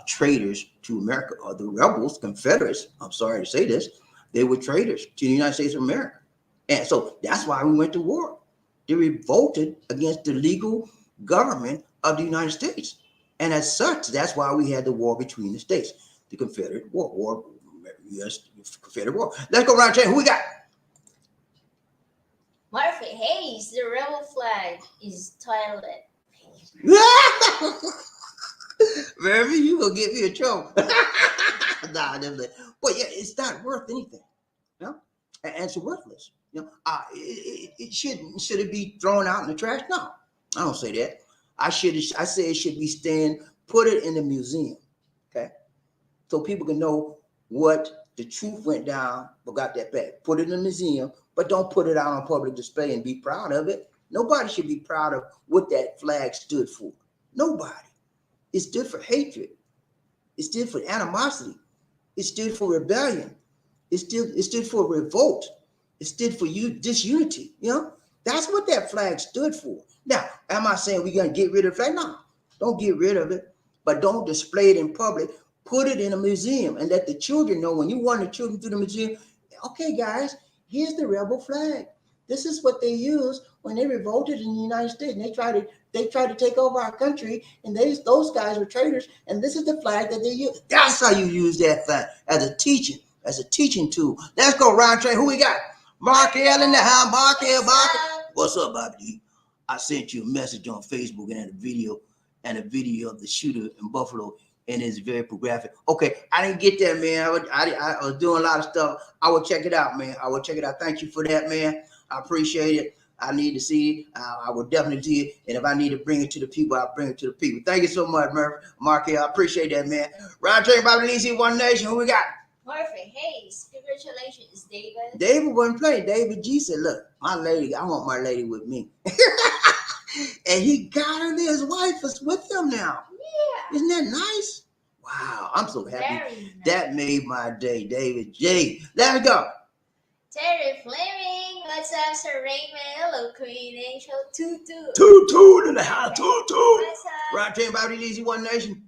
S1: traitors to America, or the rebels, Confederates. I'm sorry to say this, they were traitors to the United States of America. And so that's why we went to war. They revolted against the legal government of the United States. And as such, that's why we had the war between the states, the Confederate War, U.S. Confederate War. Let's go around, who we got?
S2: Murphy Hayes, the rebel flag is toilet.
S1: Murphy, you gonna get me in trouble. Nah, but yeah, it's not worth anything. And it's worthless. Should it be thrown out in the trash? No, I don't say that. I say it should be put it in the museum. Okay, so people can know what the truth went down, but got that back. Put it in the museum, but don't put it out on public display and be proud of it. Nobody should be proud of what that flag stood for. Nobody. It stood for hatred. It stood for animosity. It stood for rebellion. It stood for revolt. It stood for disunity. That's what that flag stood for. Now, am I saying we're gonna get rid of the flag? No, don't get rid of it, but don't display it in public. Put it in a museum and let the children know. When you run the children through the museum, okay, guys, here's the rebel flag. This is what they used when they revolted in the United States, and they tried to take over our country, and those guys were traitors, and this is the flag that they use. That's how you use that flag, as a teaching tool. Let's go round train. Who we got? Mark L in the house. Mark L. What's up, BobbieD? I sent you a message on Facebook and a video of the shooter in Buffalo, and it's very graphic. Okay, I didn't get that, man. I was doing a lot of stuff. I will check it out, man. I will check it out. Thank you for that, man. I appreciate it. I need to see it. I will definitely see it. And if I need to bring it to the people, I'll bring it to the people. Thank you so much, Mark. I appreciate that, man. Round train, BobbieD, One Nation. Who we got?
S2: Murphy Hayes. Congratulations, David.
S1: David wasn't playing. David G said, look, my lady, I want my lady with me. And he got her there. His wife is with him now.
S2: Yeah.
S1: Isn't that nice? Wow, I'm so happy.
S2: Very nice.
S1: That made my day, David J. Let's go.
S2: Terry Fleming, what's up, Sir Raymond? Hello, Queen Angel. Toot toot.
S1: Toot toot in the house. Toot toot.
S2: What's up?
S1: Right train, BobbieD, Easy One Nation.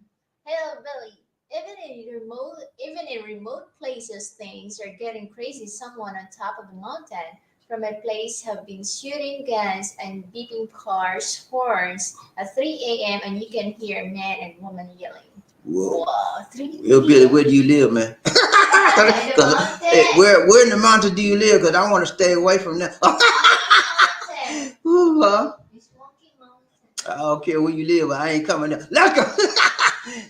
S2: Hello, Billy. Even in remote places, things are getting crazy. Someone on top of the mountain from a place have been shooting guns and beeping cars' horns at 3 a.m. and you can hear men and women yelling.
S1: Whoa.
S2: Wow, 3
S1: Yo, Billy, where do you live, man? Hey, where in the mountains do you live? Because I want to stay away from that. Ooh,
S2: It's Smoky Mountain.
S1: I don't care where you live, but I ain't coming there. Let's go.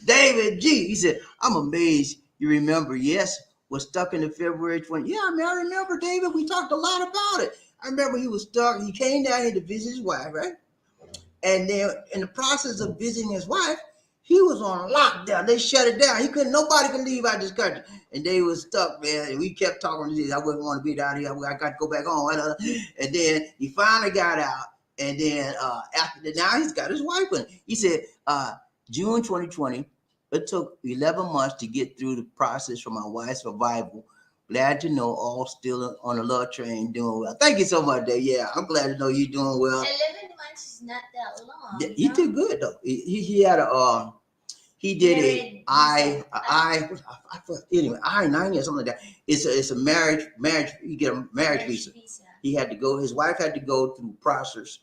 S1: David G. He said, I'm amazed you remember. Yes, was stuck in the February 20. Yeah, I remember, David. We talked a lot about it. I remember he was stuck. He came down here to visit his wife, right? And then in the process of visiting his wife, he was on lockdown. They shut it down. Nobody could leave out this country. And they was stuck, man. And we kept talking to this. I wouldn't want to be down here. I got to go back home. And then he finally got out. And then after that, now he's got his wife with him. He said, June 2020, it took 11 months to get through the process for my wife's survival. Glad to know all still on the love train doing well. Thank you so much, Dave. Yeah, I'm glad to know you're doing well.
S2: 11 months is not that long.
S1: Yeah, he did good though. He had a he did a anyway I-9 or something like that. It's a marriage. You get a marriage visa. He had to go. His wife had to go through process,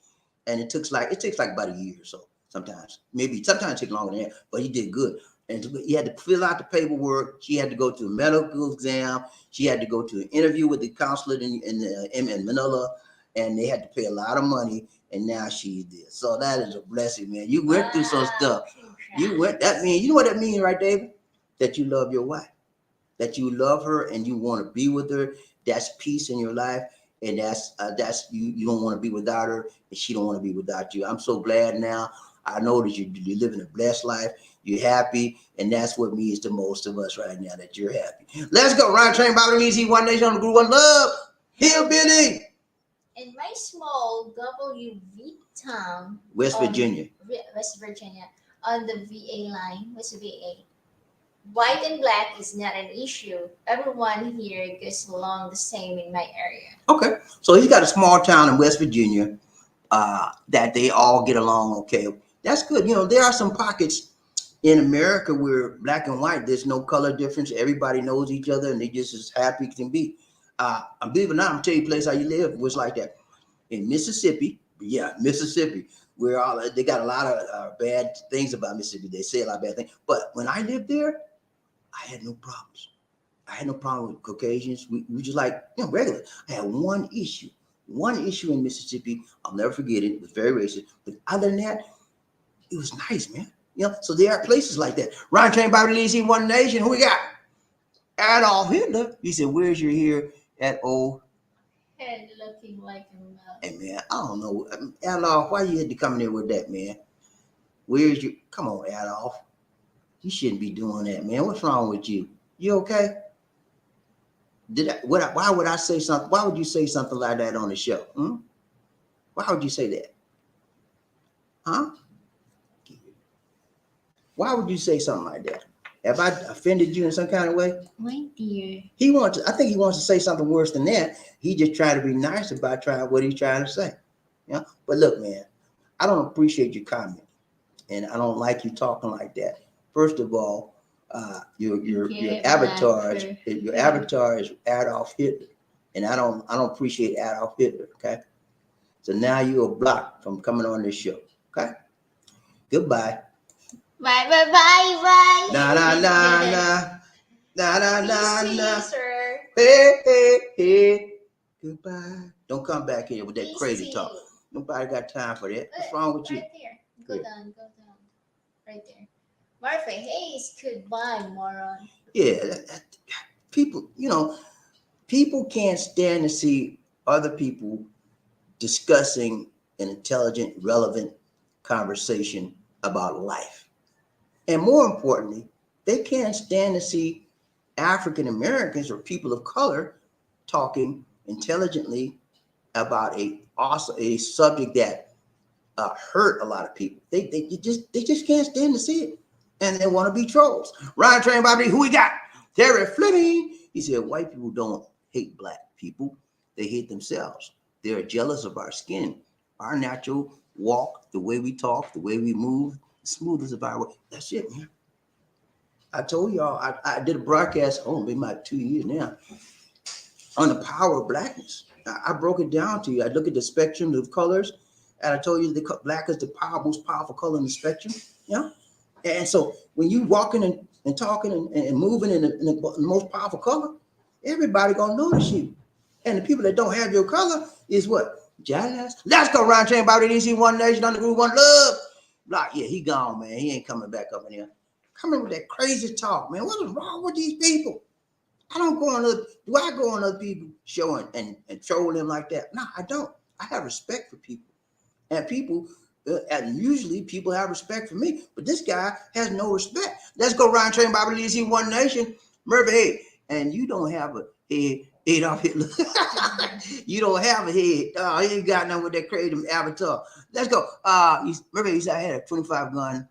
S1: and it takes like about a year or so. Sometimes it takes longer than that. But he did good. And he had to fill out the paperwork. She had to go to a medical exam. She had to go to an interview with the consulate in Manila, and they had to pay a lot of money. And now she's there. So that is a blessing, man. You went through some stuff. You what that means, right, David? That you love your wife, that you love her, and you want to be with her. That's peace in your life, and that's you. You don't want to be without her, and she don't want to be without you. I'm so glad now. I know that you're living a blessed life. You're happy, and that's what means to most of us right now, that you're happy. Let's go. Ryan Train, BobbieD, Easy One Nation on the group. One love. Hillbilly.
S2: In my small WV town,
S1: West Virginia,
S2: on the VA line, West VA, white and black is not an issue. Everyone here gets along the same in my area.
S1: Okay, so he's got a small town in West Virginia that they all get along okay. That's good. You know, there are some pockets in America where black and white, there's no color difference. Everybody knows each other and they just as happy as can be. I believe it or not, I'm tell you a place how you live was like that. In Mississippi, where they got a lot of bad things about Mississippi. They say a lot of bad things. But when I lived there, I had no problems. I had no problem with Caucasians. We just like, regular. I had one issue in Mississippi. I'll never forget it. It was very racist. But other than that, it was nice, man. So there are places like that. Ryan Train, BobbieD, Easy One Nation. Who we got? Adolf Hitler. He said, "Where's your here at old
S2: Head looking like a mouse."
S1: Hey, man, I don't know. Adolf, why you had to come in there with that, man? Where's your... Come on, Adolf. You shouldn't be doing that, man. What's wrong with you? You okay? Why would I say something? Why would you say something like that on the show? Why would you say that? Huh? Why would you say something like that? Have I offended you in some kind of way?
S2: My dear.
S1: I think he wants to say something worse than that. He just trying to be nice about what he's trying to say. But look, man, I don't appreciate your comment. And I don't like you talking like that. First of all, your avatar is Adolf Hitler. And I don't appreciate Adolf Hitler, okay? So now you're blocked from coming on this show. Okay? Goodbye.
S2: Bye.
S1: Na na na na. Na na na na.
S2: Sir.
S1: Hey. Goodbye. Don't come back here with that crazy talk. Nobody got time for that. What's wrong with you?
S2: Right there. Go down. Right there. Martha Hayes, goodbye, moron.
S1: Yeah, people, people can't stand to see other people discussing an intelligent, relevant conversation about life. And more importantly, they can't stand to see African Americans or people of color talking intelligently about a subject that hurt a lot of people. They just can't stand to see it, and they want to be trolls. Ryan Train Bobby, who we got? Terry Fleming. He said white people don't hate black people; they hate themselves. They are jealous of our skin, our natural walk, the way we talk, the way we move, the smoothness of our way. That's it, man. I told y'all I did a broadcast, maybe about 2 years now, on the power of blackness. I broke it down to you. I look at the spectrum of colors, and I told you the black is the most powerful color in the spectrum. Yeah. And so when you walking and talking and moving in the most powerful color, everybody gonna notice you. And the people that don't have your color is what? Jealous. Let's go round train about it. Easy one nation under group one love. Like, yeah, he gone, man. He ain't coming back up in here. Coming with that crazy talk, man. What is wrong with these people? I don't go on other. Do I go on other people's show and troll them like that? No, I don't. I have respect for people, and people, and usually people have respect for me. But this guy has no respect. Let's go round train Bible Legacy One Nation, Murphy. Hey, and you don't have a head off Hitler. You don't have a head. He ain't got nothing with that crazy avatar. Let's go. Murphy, he said I had a 25 guns,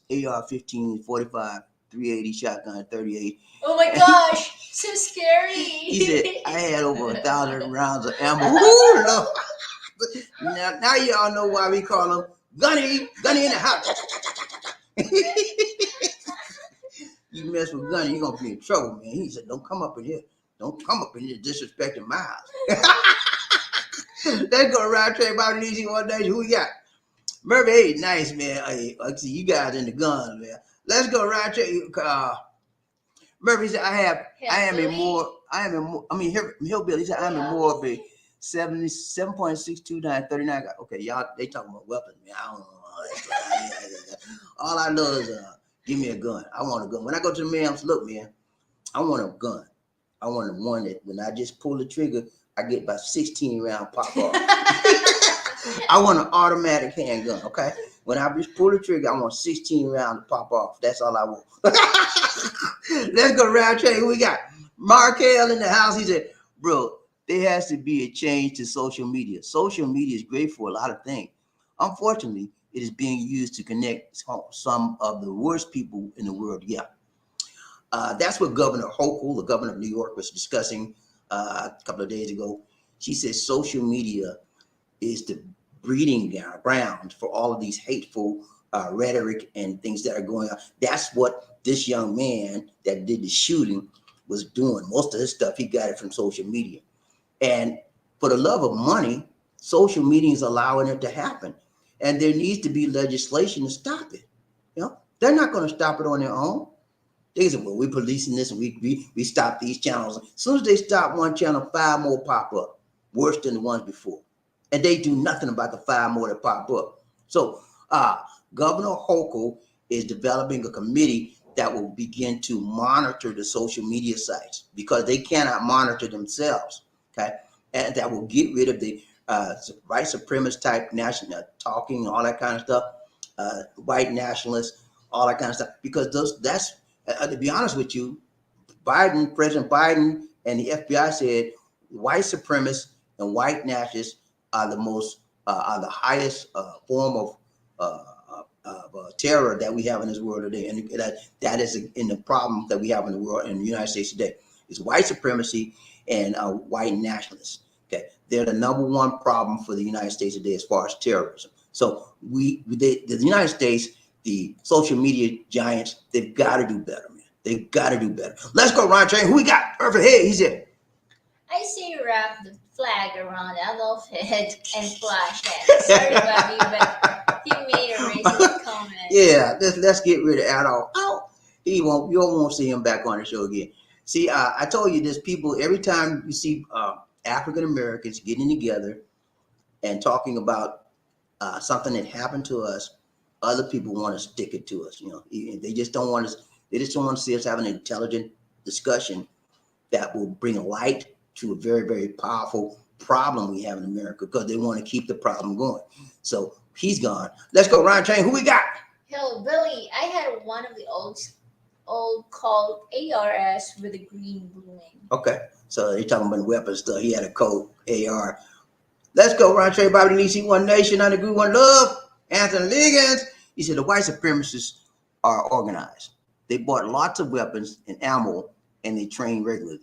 S1: AR-15, 45. 380 shotgun, 38.
S2: Oh my gosh, so scary.
S1: He said I had over 1,000 rounds of ammo. Ooh, Lord. Now y'all know why we call him Gunny in the house. You mess with Gunny, you're gonna be in trouble, man. He said, don't come up in here. Don't come up in here disrespecting my house. Let's go around train about an easy one day. Who we got? Murphy, hey, nice, man. Hey, I see you guys in the guns, man. Let's go around train. Murphy said, Hillbilly. He said, I am a more of a 77.62939. Okay, y'all, they talking about weapons, man. I don't know. All I know is, give me a gun. I want a gun. When I go to the man, look, man, I want a gun. I want one that when I just pull the trigger, I get about 16 round pop off. I want an automatic handgun, okay? When I just pull the trigger, I want 16 rounds to pop off. That's all I want. Let's go round train. Who we got? Markel in the house. He said, bro, there has to be a change to social media. Social media is great for a lot of things. Unfortunately, it is being used to connect some of the worst people in the world. Yeah. That's what Governor Hochul, the governor of New York, was discussing a couple of days ago. She said social media is the breeding ground for all of these hateful rhetoric and things that are going on. That's what this young man that did the shooting was doing. Most of his stuff, he got it from social media. And for the love of money, social media is allowing it to happen. And there needs to be legislation to stop it. You know, they're not going to stop it on their own. They say, well, we're policing this and we stop these channels. As soon as they stop one channel, 5 more pop up, worse than the ones before. And they do nothing about the 5 more that pop up. So Governor Hochul is developing a committee that will begin to monitor the social media sites because they cannot monitor themselves, okay? And that will get rid of the white supremacist type national talking, all that kind of stuff, white nationalists, all that kind of stuff. Because that's to be honest with you, President Biden and the FBI said white supremacists and white nationalists are the highest form of terror that we have in this world today, and that is in the problem that we have in the world in the United States today. Is white supremacy and white nationalists. Okay, they're the #1 problem for the United States today as far as terrorism. So the United States, the social media giants, they've got to do better, man. They've got to do better. Let's go, Ron Train. Who we got? Perfect. Hey, he's in.
S2: I see you wrap the flag around Adolf's head and flash it. Sorry, Bobby, but he made a racist comment.
S1: Yeah, let's get rid of Adolf. You won't see him back on the show again. See, I told you this, people, every time you see African Americans getting together and talking about something that happened to us, other people want to stick it to us. You know, they just don't want us. They just don't want to see us have an intelligent discussion that will bring light to a very, very powerful problem we have in America because they want to keep the problem going. So he's gone. Let's go, Ryan Train. Who we got?
S2: Hello, Billy. I had one of the old called ARS with a green blooming.
S1: Okay. So you're talking about weapons stuff. He had a code AR Let's go, Ron Trey, BobbieD, DC, One Nation, under Group, One Love. Anthony Liggins. He said the white supremacists are organized. They bought lots of weapons and ammo, and they train regularly.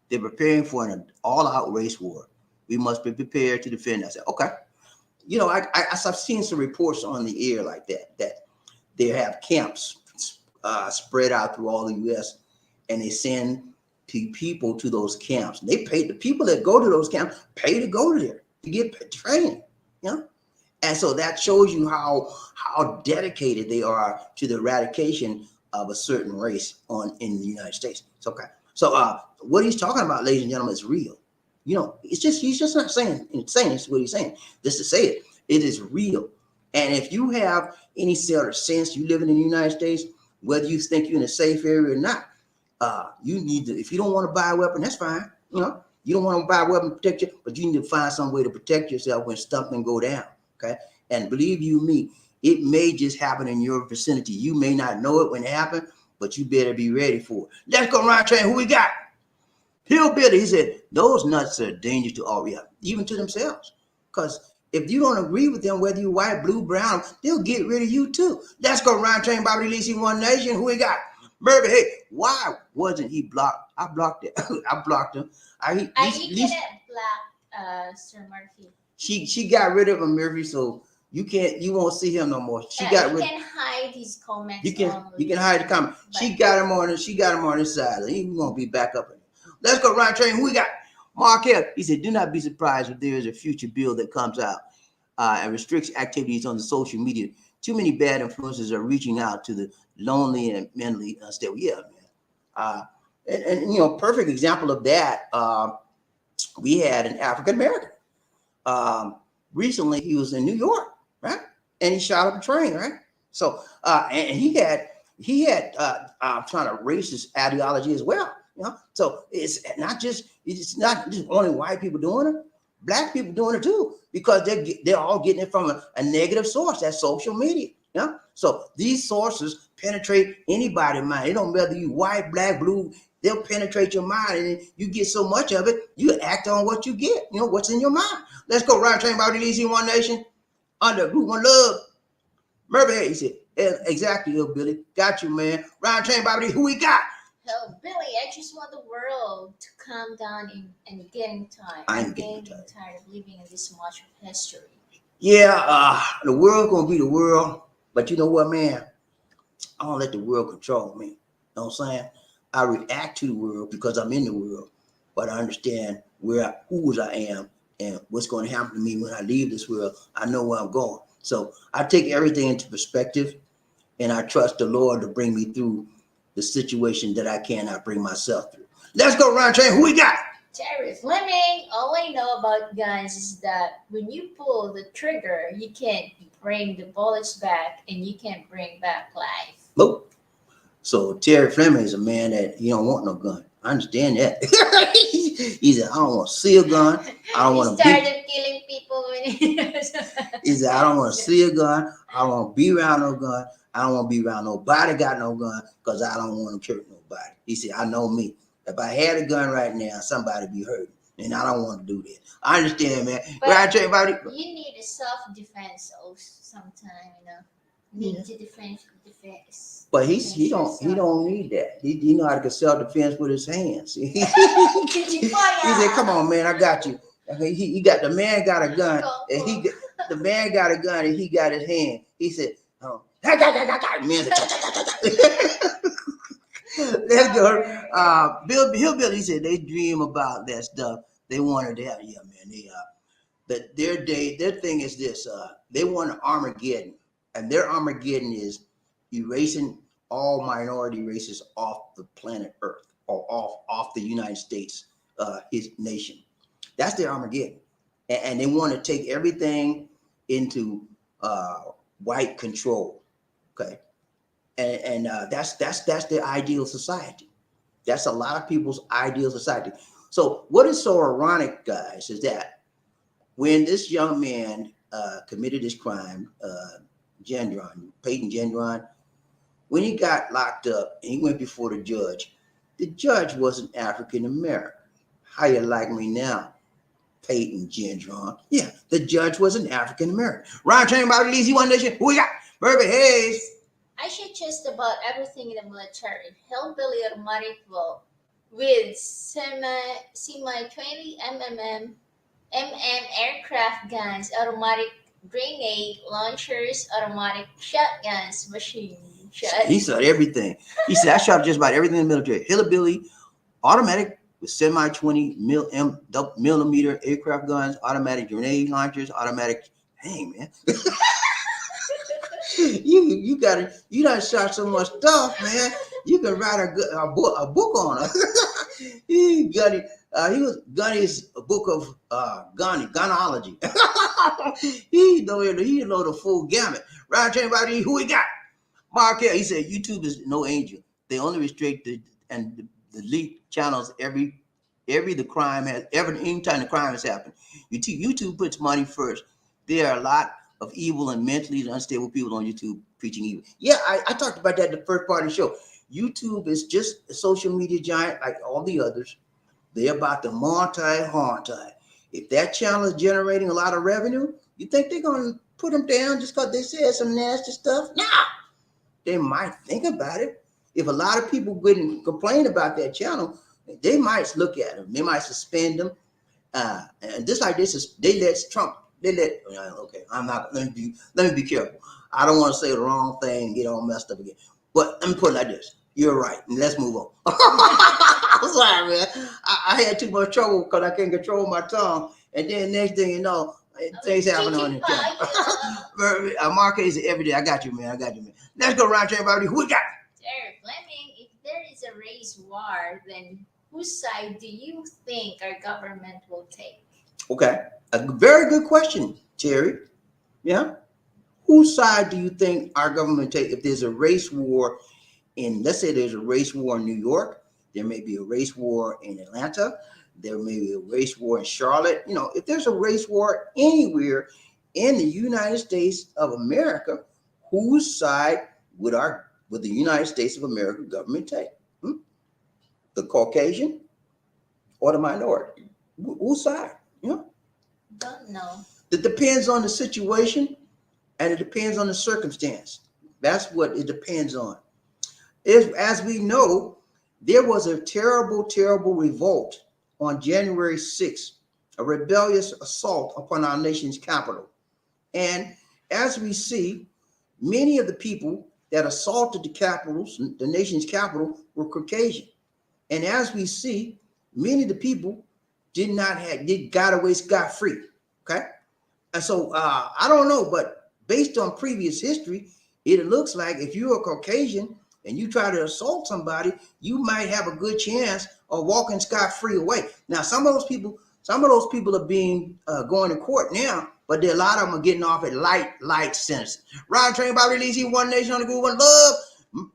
S1: They're preparing for an all-out race war. We must be prepared to defend. I said, okay. You know, I've seen some reports on the air like that they have camps spread out through all the U.S. and they send people to those camps. They pay the people that go to those camps pay to go to there to get training. You know, and so that shows you how dedicated they are to the eradication of a certain race in the United States. It's okay. So what he's talking about, ladies and gentlemen, is real. You know, he's just not saying it's what he's saying. Just to say it, it is real. And if you have any sort of sense, you living in the United States, whether you think you're in a safe area or not, you need to. If you don't want to buy a weapon, that's fine. You know, you don't want to buy a weapon to protect you, but you need to find some way to protect yourself when something go down. Okay, and believe you me, it may just happen in your vicinity. You may not know it when it happened, but you better be ready for it. Let's go around train. Who we got? Hillbilly. He said those nuts are dangerous to all, yeah, even to themselves. Because if you don't agree with them, whether you white, blue, brown, they'll get rid of you too. Let's go around train. BobbieD, DC, One Nation. Who we got? Murphy. Hey, why wasn't he blocked? I blocked it. I blocked him.
S2: You cannot block Sir Murphy.
S1: She got rid of him, Murphy, so you won't see him no more. She got rid.
S2: You can hide his comments.
S1: You can hide the comment. She got him on his side. He's gonna be back up. Let's go around train. Who we got? Markel. He said, do not be surprised if there is a future bill that comes out and restricts activities on the social media. Too many bad influences are reaching out to the lonely and mentally unstable. Yeah, man. And you know, perfect example of that. We had an African American. Recently, he was in New York, right? And he shot up a train, right? So, and he had kind of racist ideology as well. You know, so it's not just only white people doing it. Black people doing it too, because they're all getting it from a negative source. That's social media. You know? So these sources penetrate anybody's mind. It don't matter you white, black, blue. They'll penetrate your mind, and you get so much of it, you act on what you get. You know what's in your mind. Let's go round train BobbieD, DC, One Nation, under Group, One Love. Murphy, he said, yeah, exactly, Billy. Got you, man. Round train BobbieD, who we got?
S2: Oh, Billy, I just want the world to calm down and get in time.
S1: I'm getting
S2: tired of living in this much of history.
S1: Yeah, the world gonna be the world, but you know what, man? I don't let the world control me. You know what I'm saying? I react to the world because I'm in the world, but I understand whose I am and what's going to happen to me when I leave this world. I know where I'm going. So I take everything into perspective, and I trust the Lord to bring me through the situation that I cannot bring myself through. Let's go round train. Who we got?
S2: Terry Fleming. All I know about guns is that when you pull the trigger, you can't bring the bullets back, and you can't bring back life.
S1: Nope. So Terry Fleming is a man that he don't want no gun. I understand that. He said, I don't want to see a gun. I don't want to
S2: started killing people when
S1: he said, I don't want to see a gun. I don't want to be around no gun. I don't want to be around nobody got no gun because I don't want to hurt nobody. He said, I know me. If I had a gun right now, somebody be hurting. And I don't want to do that. I understand, man.
S2: But you need a self-defense sometime, you know. Need to defend.
S1: But he don't need that. He know how to self-defense with his hands. He said, come on, man, I got you. He got the man got a gun, and the man got a gun, and he got his hand. He said, oh, man said, let's go. Hillbilly, he said they dream about that stuff. They wanted that. Yeah, man. But their thing is this. They want an Armageddon, and their Armageddon is erasing all minority races off the planet Earth or off the United States, his nation. That's their Armageddon, and they want to take everything into white control. Okay, and that's their ideal society. That's a lot of people's ideal society. So what is so ironic, guys, is that when this young man committed this crime, Peyton Gendron, when he got locked up and he went before the judge was an African American. How you like me now? Peyton Gendron. Yeah, the judge was an African American. Ryan Train about release, One Nation. Who we got? Burger Hayes.
S2: I should just about everything in the military. Hillbilly automatic vote with semi 20 mm aircraft guns, automatic grenade launchers, automatic shotguns, machine
S1: He
S2: shots.
S1: said everything. He said, I shot just about everything in the military. Hillbilly, automatic with semi 20 millimeter aircraft guns, automatic grenade launchers, automatic. Dang, man. You done shot so much stuff, man. You can write a book on it. He got it. He was Gunny's book of Gunnology. he know the full gamut. Right, everybody, who we got? Mark Hill. He said YouTube is no angel. They only restrict and delete channels the crime has anytime the crime has happened. YouTube puts money first. There are a lot of evil and mentally unstable people on YouTube preaching evil. Yeah, I talked about that in the first part of the show. YouTube is just a social media giant like all the others. They're about the multi. If that channel is generating a lot of revenue, you think they're going to put them down just because they said some nasty stuff? Nah, they might think about it. If a lot of people wouldn't complain about that channel, they might look at them. They might suspend them. And just like this is, they let Trump. Okay, I'm not. Let me be careful. I don't want to say the wrong thing and get all messed up again. But let me put it like this. You're right. And let's move on. I'm sorry, man. I had too much trouble because I can't control my tongue. And then next thing you know, things happen on the channel. Marquez every day. I got you, man. Let's go around to everybody. Who we got?
S2: Derek Fleming, if there is a race war, then whose side do you think our government will take?
S1: Okay. A very good question, Terry. Yeah. Whose side do you think our government take if there's a race war let's say there's a race war in New York, there may be a race war in Atlanta, there may be a race war in Charlotte. If there's a race war anywhere in the United States of America, whose side would the United States of America government take? The Caucasian or the minority? Whose side?
S2: Don't know.
S1: It depends on the situation and it depends on the circumstance. That's what it depends on. As we know, there was a terrible, terrible revolt on January 6th, a rebellious assault upon our nation's capital. And as we see, many of the people that assaulted the nation's capital, were Caucasian. And as we see, many of the people got away scot-free. Okay. And so I don't know, but based on previous history, it looks like if you're a Caucasian and you try to assault somebody, you might have a good chance of walking scot-free away. Now, some of those people are being going to court now, but a lot of them are getting off at light sentences. Ryan Train by release, he One Nation on the Groove, One Love.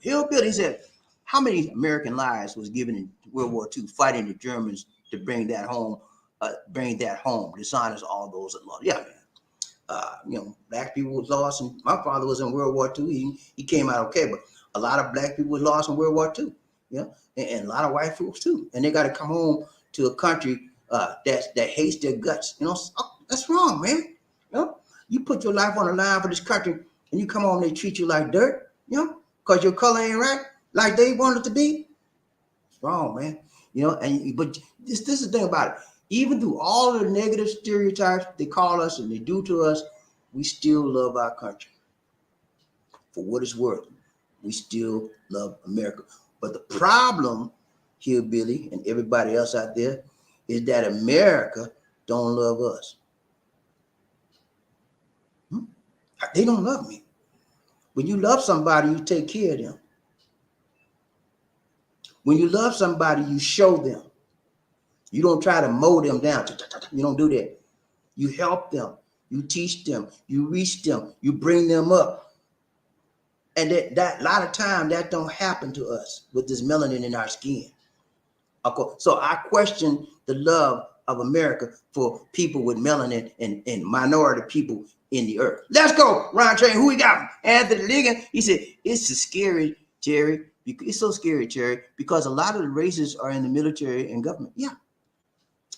S1: Hillbilly said, how many American lives was given in World War II fighting the Germans to bring that home, dishonest all those that lost? Yeah, man. Black people was lost, and my father was in World War II. He came out okay, but a lot of black people was lost in World War II. And a lot of white folks too, and they got to come home to a country that hates their guts. That's wrong, man. You put your life on the line for this country, and you come home, they treat you like dirt. Because your color ain't right, like they want it to be. It's wrong, man. But this is the thing about it. Even through all of the negative stereotypes they call us and they do to us, we still love our country. For what it's worth, we still love America. But the problem, Hillbilly and everybody else out there, is that America don't love us. They don't love me. When you love somebody, you take care of them. When you love somebody, you show them. You don't try to mow them down. You don't do that. You help them. You teach them. You reach them. You bring them up. And that a lot of time that don't happen to us with this melanin in our skin. So I question the love of America for people with melanin and minority people in the earth. Let's go, Ron Train. Who we got? Anthony Ligon. He said, it's so scary, Jerry. It's so scary, Jerry, because a lot of the races are in the military and government. Yeah.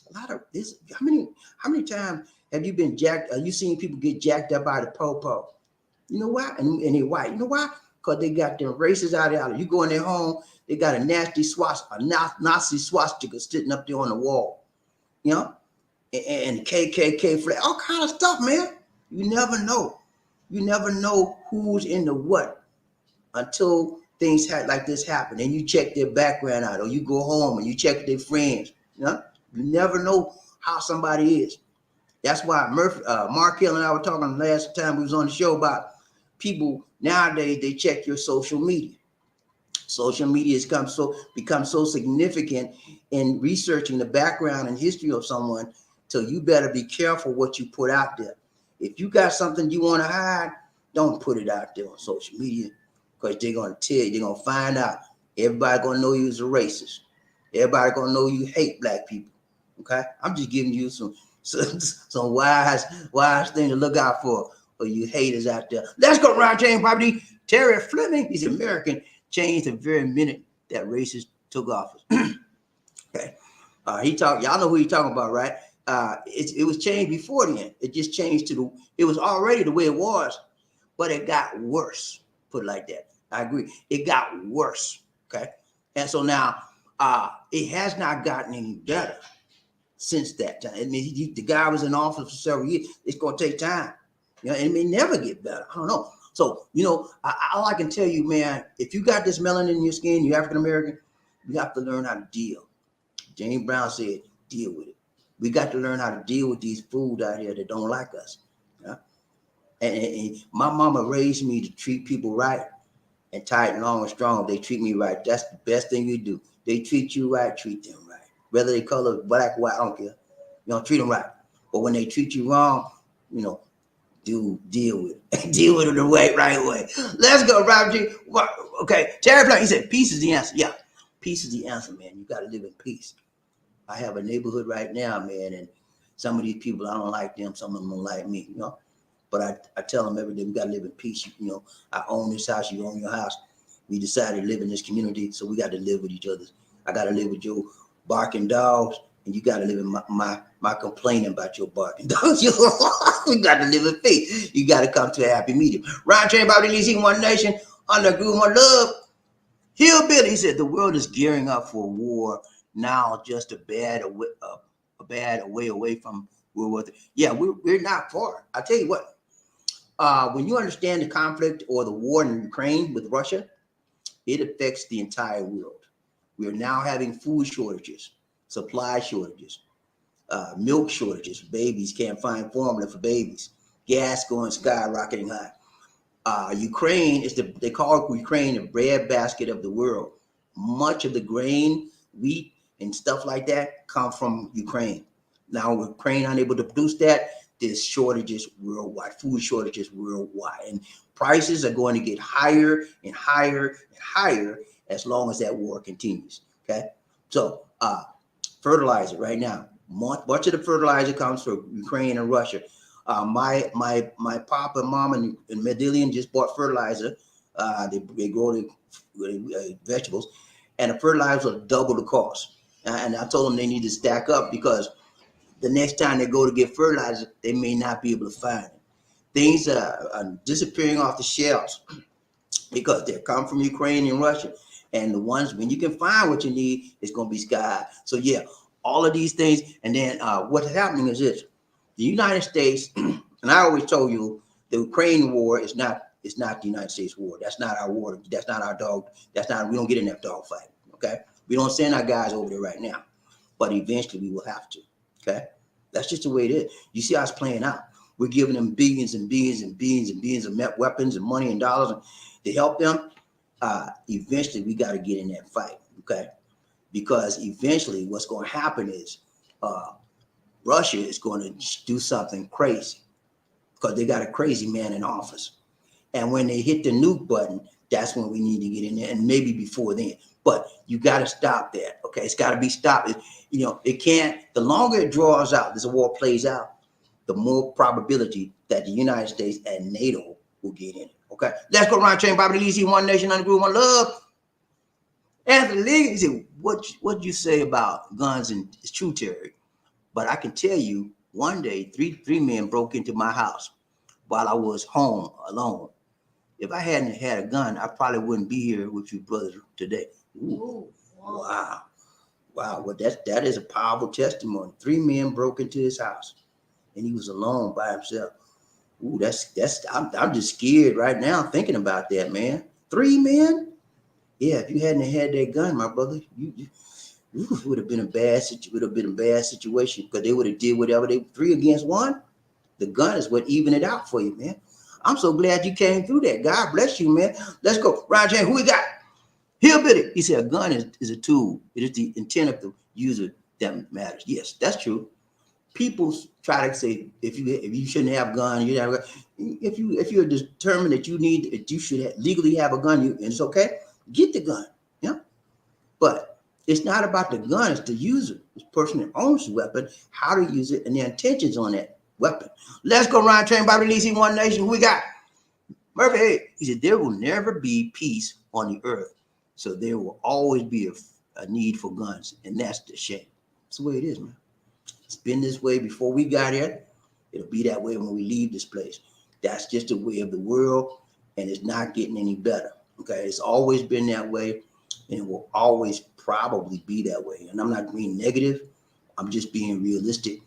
S1: A lot of this. How many times have you been jacked? You seen people get jacked up by the po-po? You know why? And they white. You know why? Because they got them races out there. You go in their home, they got a nasty Nazi swastika sitting up there on the wall. You know, and KKK flag, all kind of stuff, man. You never know. You never know who's in the what until things like this happen. And you check their background out, or you go home and you check their friends. You know, you never know how somebody is. That's why Mark Hill and I were talking last time we was on the show about people nowadays. They check your social media. Social media has become so significant in researching the background and history of someone. So you better be careful what you put out there. If you got something you want to hide, don't put it out there on social media, because they're gonna tell you, they're gonna find out. Everybody gonna know you's a racist. Everybody gonna know you hate black people. Okay, I'm just giving you some wise thing to look out for you haters out there. Let's go around James BobbieD. Terry Fleming, he's American, changed the very minute that racist took office. Okay, y'all know who he's talking about, right? It was changed before then. It just changed it was already the way it was, but it got worse. Put it like that. I agree. It got worse. Okay, and so now it has not gotten any better since that time. I mean, the guy was in office for several years. It's going to take time. You know, it may never get better. I don't know. So, you know, all I can tell you, man, if you got this melanin in your skin, you're African American, you have to learn how to deal. James Brown said, deal with it. We got to learn how to deal with these fools out here that don't like us. Yeah? And my mama raised me to treat people right, and tight, long, and strong. If they treat me right, that's the best thing you do. They treat you right, treat them right. Whether they color black, white, I don't care. You know, treat them right. But when they treat you wrong, you know, deal with it. Deal with it the right way. Let's go, Robert G. Okay, Terry Fleming, he said, peace is the answer. Yeah, peace is the answer, man. You got to live in peace. I have a neighborhood right now, man, and some of these people, I don't like them. Some of them don't like me, you know. But I tell them every day, we got to live in peace. You know, I own this house, you own your house. We decided to live in this community, so we got to live with each other. I got to live with your barking dogs, and you got to live in my complaining about your barking dogs. We got to live in peace. You got to come to a happy medium. Ryan Train, BobbieD, Lee's One Nation, under Groove, One Love. Hillbilly, he said, the world is gearing up for war now, just a bad way away from World War III. Yeah, we're not far. I tell you what. When you understand the conflict or the war in Ukraine with Russia, it affects the entire world. We are now having food shortages, supply shortages, milk shortages. Babies can't find formula for babies. Gas going skyrocketing high. Ukraine they call Ukraine the breadbasket of the world. Much of the grain, wheat, and stuff like that come from Ukraine. Now, Ukraine unable to produce that, there's shortages worldwide, food shortages worldwide, and prices are going to get higher and higher and higher as long as that war continues. Okay, so fertilizer right now, much of the fertilizer comes from Ukraine and Russia. My papa and mom in Medellin just bought fertilizer. They grow the vegetables, and the fertilizer will double the cost. And I told them they need to stack up, because the next time they go to get fertilizer, they may not be able to find it. Things are disappearing off the shelves because they come from Ukraine and Russia. And the ones, when you can find what you need, it's going to be sky high. So yeah, all of these things. And then what's happening is this: the United States, and I always told you, the Ukraine war is not the United States war. That's not our war. That's not our dog. We don't get in that dog fight. Okay, we don't send our guys over there right now, but eventually we will have to. Okay, that's just the way it is. You see how it's playing out. We're giving them billions and billions and billions and billions of weapons and money and dollars to help them. Eventually, we got to get in that fight. Okay, because eventually, what's going to happen is Russia is going to do something crazy, because they got a crazy man in office. And when they hit the nuke button, that's when we need to get in there, and maybe before then. But you got to stop that. Okay, it's got to be stopped. It can't. The longer it draws out, this war plays out, the more probability that the United States and NATO will get in it. Okay, let's go around chain. BobbieD, Lee's One Nation, under Groove, One Love. Anthony Lee, he said, what you say about guns? And it's true, Terry. But I can tell you, one day, three men broke into my house while I was home alone. If I hadn't had a gun, I probably wouldn't be here with you brothers today. Ooh,
S2: Ooh, wow.
S1: wow. Wow. Well, that is a powerful testimony. Three men broke into his house and he was alone by himself. Ooh, I'm just scared right now thinking about that, man. Three men? Yeah, if you hadn't had that gun, my brother, you would have been a bad situation because they would have did whatever they three against one. The gun is what even it out for you, man. I'm so glad you came through that. God bless you, man. Let's go. Ryan James, who we got? Hillbilly. He said a gun is a tool. It is the intent of the user that matters. Yes, that's true. People try to say if you shouldn't have a gun, you have a gun. If you're determined that you should legally have a gun, and it's okay, get the gun. Yeah, but it's not about the gun; it's the user, the person that owns the weapon, how to use it, and their intentions on that weapon. Let's go, Ryan Train by releasing One Nation. Who we got? Murphy. Hey, he said there will never be peace on the earth, so there will always be a need for guns, and that's the shame. That's the way it is, man. It's been this way before we got here. It'll be that way when we leave this place. That's just the way of the world, and it's not getting any better. Okay, it's always been that way, and it will always probably be that way. And I'm not being negative. I'm just being realistic.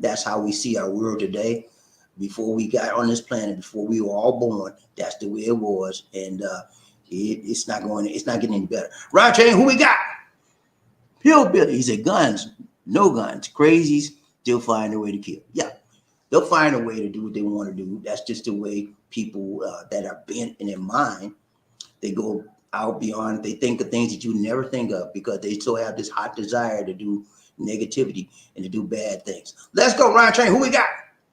S1: That's how we see our world today. Before we got on this planet, before we were all born, that's the way it was, and it's not getting any better. Right, Chain, who we got? Hillbilly. He said guns. No guns. Crazies, they'll find a way to kill. Yeah, they'll find a way to do what they want to do. That's just the way people that are bent in their mind, they go out beyond, they think of things that you never think of because they still have this hot desire to do negativity and to do bad things. Let's go, Ryan Train. Who we got?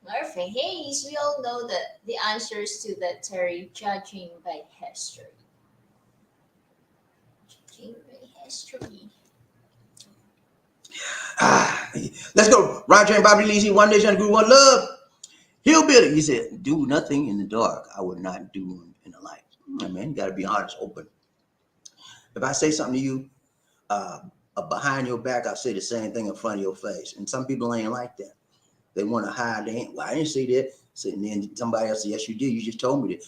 S2: Murphy Hayes, we all know the answers to that, Terry, judging by history. Judging by history.
S1: Let's go. Ryan Train, Bobby Lee, One Nation, Group, One Love. Hillbilly, he said, do nothing in the dark. I would not do in the light. Man, you got to be honest, open. If I say something to you behind your back, I'll say the same thing in front of your face. And some people ain't like that. They want to hide. They ain't, well, I didn't say that. So, and then somebody else said, yes, you did. You just told me that.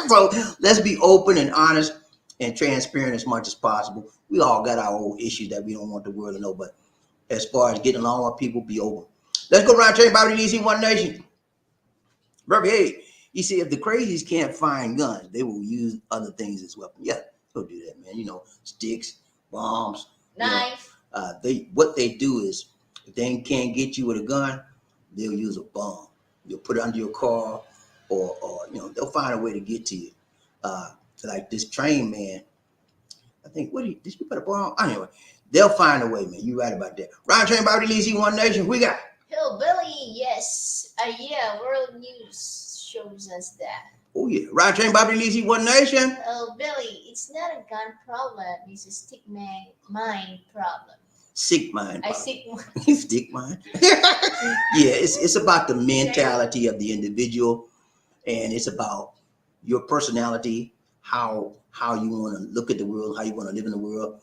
S1: So let's be open and honest and transparent as much as possible. We all got our own issues that we don't want the world to know. But as far as getting along with people, be open. Let's go around Trade Bobby DC One Nation. Murphy, hey, you see, if the crazies can't find guns, they will use other things as weapons. Yeah, they'll do that, man. You know, sticks, bombs,
S2: knife.
S1: What they do is, if they can't get you with a gun, they'll use a bomb. They'll put it under your car, or they'll find a way to get to you. Like this train man, I think, did you put a bomb? Anyway, they'll find a way, man. You're right about that. Ryan Train, Bobby Lee, One Nation. We got
S2: Hillbilly, yes. Yeah, World News shows us that.
S1: Oh, yeah. Ryan Train, Bobby Lee, One Nation.
S2: Hillbilly, it's not a gun problem. It's a stick mind problem.
S1: Sick mind.
S2: I sick mind.
S1: Stick mind. Yeah, it's about the mentality of the individual, and it's about your personality, how you want to look at the world, how you want to live in the world,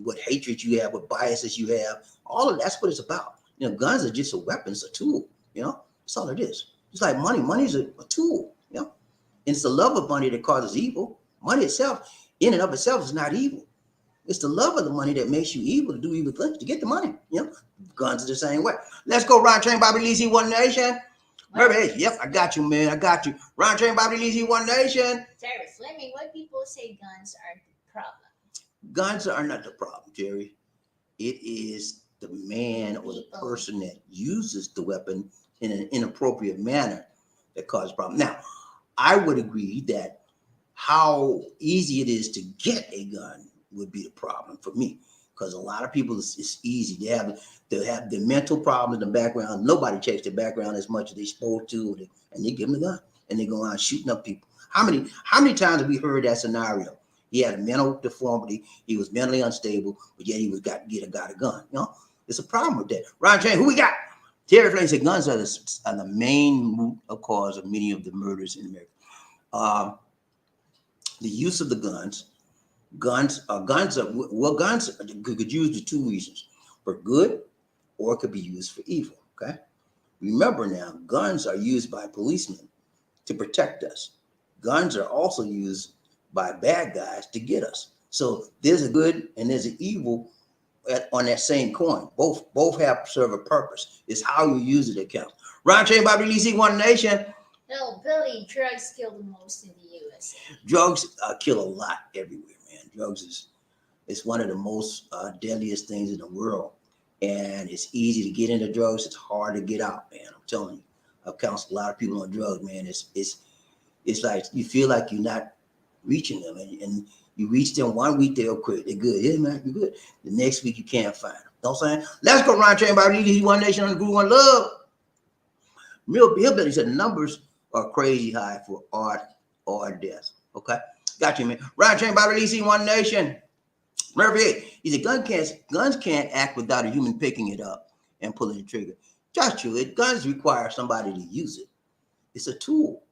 S1: what hatred you have, what biases you have. All of that's what it's about. Guns are just a weapon, it's a tool. That's all it is. It's like money. Money is a tool. And it's the love of money that causes evil. Money itself, in and of itself, is not evil. It's the love of the money that makes you evil to do evil things, to get the money. Guns are the same way. Let's go, Ryan Train, Bobby Lee, One Nation. Murphy, yep, I got you, man. I got you. Ryan Train, Bobby Lee, One Nation.
S2: Terry Fleming, why people say guns are the problem?
S1: Guns are not the problem, Jerry. It is the man or the person that uses the weapon in an inappropriate manner that causes problem. Now, I would agree that how easy it is to get a gun would be the problem for me, because a lot of people, it's easy. They have the mental problems in the background. Nobody checks their background as much as they're supposed to, and they give them a gun and they go out shooting up people. How many times have we heard that scenario? He had a mental deformity. He was mentally unstable, but yet he got a gun. It's a problem with that. Ryan Train, who we got? Terry Flynn said guns are the main root of cause of many of the murders in America. The use of the guns could use for 2 reasons: for good or it could be used for evil. Okay. Remember now, guns are used by policemen to protect us. Guns are also used by bad guys to get us. So there's a good and there's an evil on that same coin. Both have serve a purpose. It's how you use it that counts. Ron Chain, BobbieD, DC, One Nation.
S2: No, Billy, drugs kill the most in the USA.
S1: Drugs kill a lot everywhere, man. Drugs is it's one of the most deadliest things in the world, and it's easy to get into drugs. It's hard to get out, man. I'm telling you. I've counseled a lot of people on drugs, man. It's like you feel like you're not reaching them, and you reach them 1 week, they'll quit. They're good. Yeah, man, you're good. The next week, you can't find them. You know what I'm saying? Let's go, Ron Chain, BobbieD, One Nation, on the Group, One Love. Real Hillbilly said the numbers are crazy high for art or death. Okay? Got you, man. Ron Chain, BobbieD, One Nation. Murphy, he said guns can't act without a human picking it up and pulling the trigger. Just true. Guns require somebody to use it. It's a tool.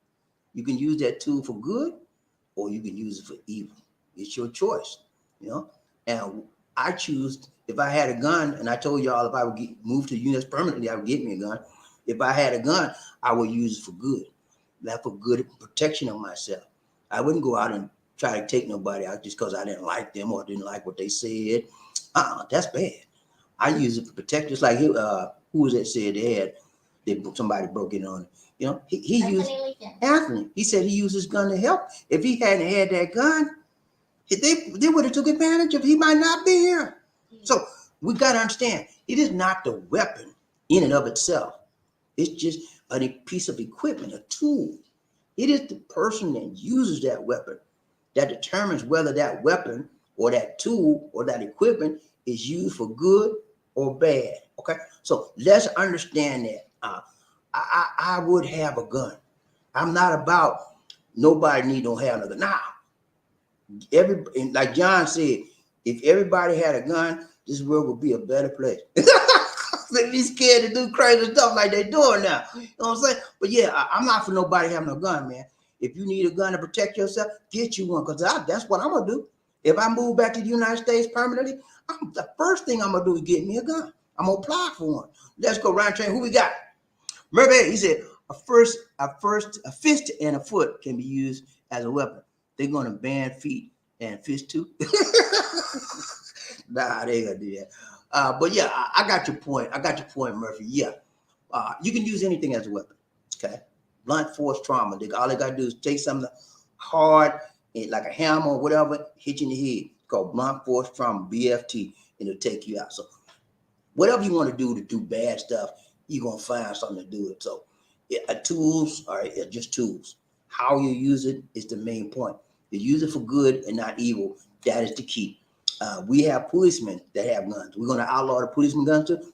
S1: You can use that tool for good or you can use it for evil. It's your choice, you know. And I choose, if I had a gun, and I told y'all if I would move to the U.S. permanently, I would get me a gun. If I had a gun, I would use it for good. That for good protection of myself. I wouldn't go out and try to take nobody out just because I didn't like them or didn't like what they said. That's bad. I use it for protection. Just like who was that said somebody broke in on it. You know, he used Anthony. He said he used his gun to help. If he hadn't had that gun, they would have took advantage of. He might not be here. So we got to understand, it is not the weapon in and of itself. It's just a piece of equipment, a tool. It is the person that uses that weapon that determines whether that weapon or that tool or that equipment is used for good or bad. Okay, so let's understand that. I would have a gun. I'm not about nobody don't have another. Now, like John said, if everybody had a gun, this world would be a better place. They'd be scared to do crazy stuff like they're doing now. You know what I'm saying? But yeah, I'm not for nobody having a gun, man. If you need a gun to protect yourself, get you one, because that's what I'm going to do. If I move back to the United States permanently, the first thing I'm going to do is get me a gun. I'm going to apply for one. Let's go, Ryan Train. Who we got? Murphy, he said, a fist and a foot can be used as a weapon. They're going to ban feet and fists too. Nah, they ain't going to do that. But yeah, I got your point. Murphy. Yeah. You can use anything as a weapon. Okay. Blunt force trauma. All they got to do is take something hard, like a hammer or whatever, hit you in the head. It's called blunt force trauma, BFT, and it'll take you out. So whatever you want to do bad stuff, you're going to find something to do it. So tools are just tools. How you use it is the main point. You use it for good and not evil. That is the key. We have policemen that have guns. We're going to outlaw the policeman guns too?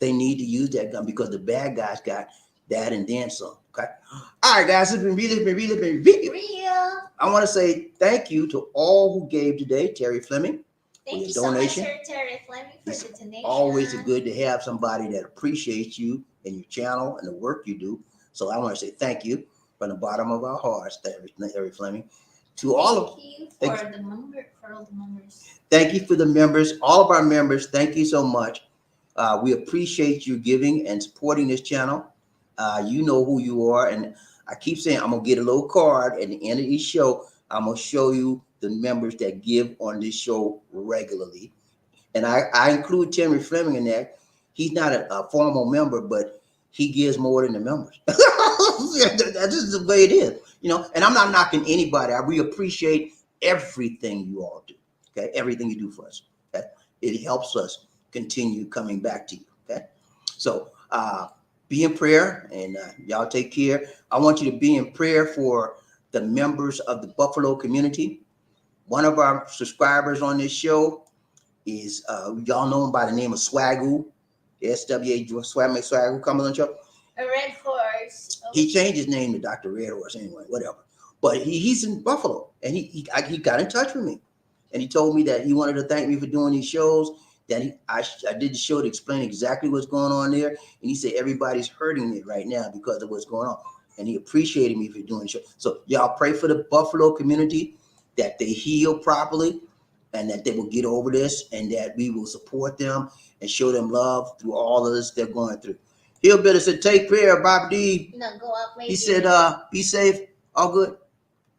S1: They need to use that gun because the bad guys got that and then some. Okay. All right, guys. It's been really
S2: real.
S1: I want to say thank you to all who gave today. Terry Fleming.
S2: Thank you so much, Sir Terry Fleming, for the donation.
S1: Always good to have somebody that appreciates you and your channel and the work you do. So I want to say thank you from the bottom of our hearts, Terry Fleming. To all of
S2: you for all the members.
S1: Thank you for the members, all of our members. Thank you so much. We appreciate you giving and supporting this channel. You know who you are, and I keep saying I'm gonna get a little card at the end of each show. I'm gonna show you the members that give on this show regularly, and I include Terry Fleming in that. He's not a formal member, but he gives more than the members. That's just the way it is, you know. And I'm not knocking anybody. We appreciate everything you all do. Okay, everything you do for us. Okay, it helps us continue coming back to you. Okay, so be in prayer, and y'all take care. I want you to be in prayer for the members of the Buffalo community. One of our subscribers on this show is y'all know him by the name of Swagoo, SWA Swagoo, coming on the show.
S2: A red horse.
S1: He changed his name to Dr. Red Horse anyway, whatever. But he's in Buffalo, and he got in touch with me, and he told me that he wanted to thank me for doing these shows. That I did the show to explain exactly what's going on there, and he said everybody's hurting it right now because of what's going on, and he appreciated me for doing the show. So y'all pray for the Buffalo community that they heal properly. and that they will get over this, and that we will support them and show them love through all of this they're going through. Hillbilly said, take care, BobbieD.
S2: No, go up maybe.
S1: He said, be safe, all good.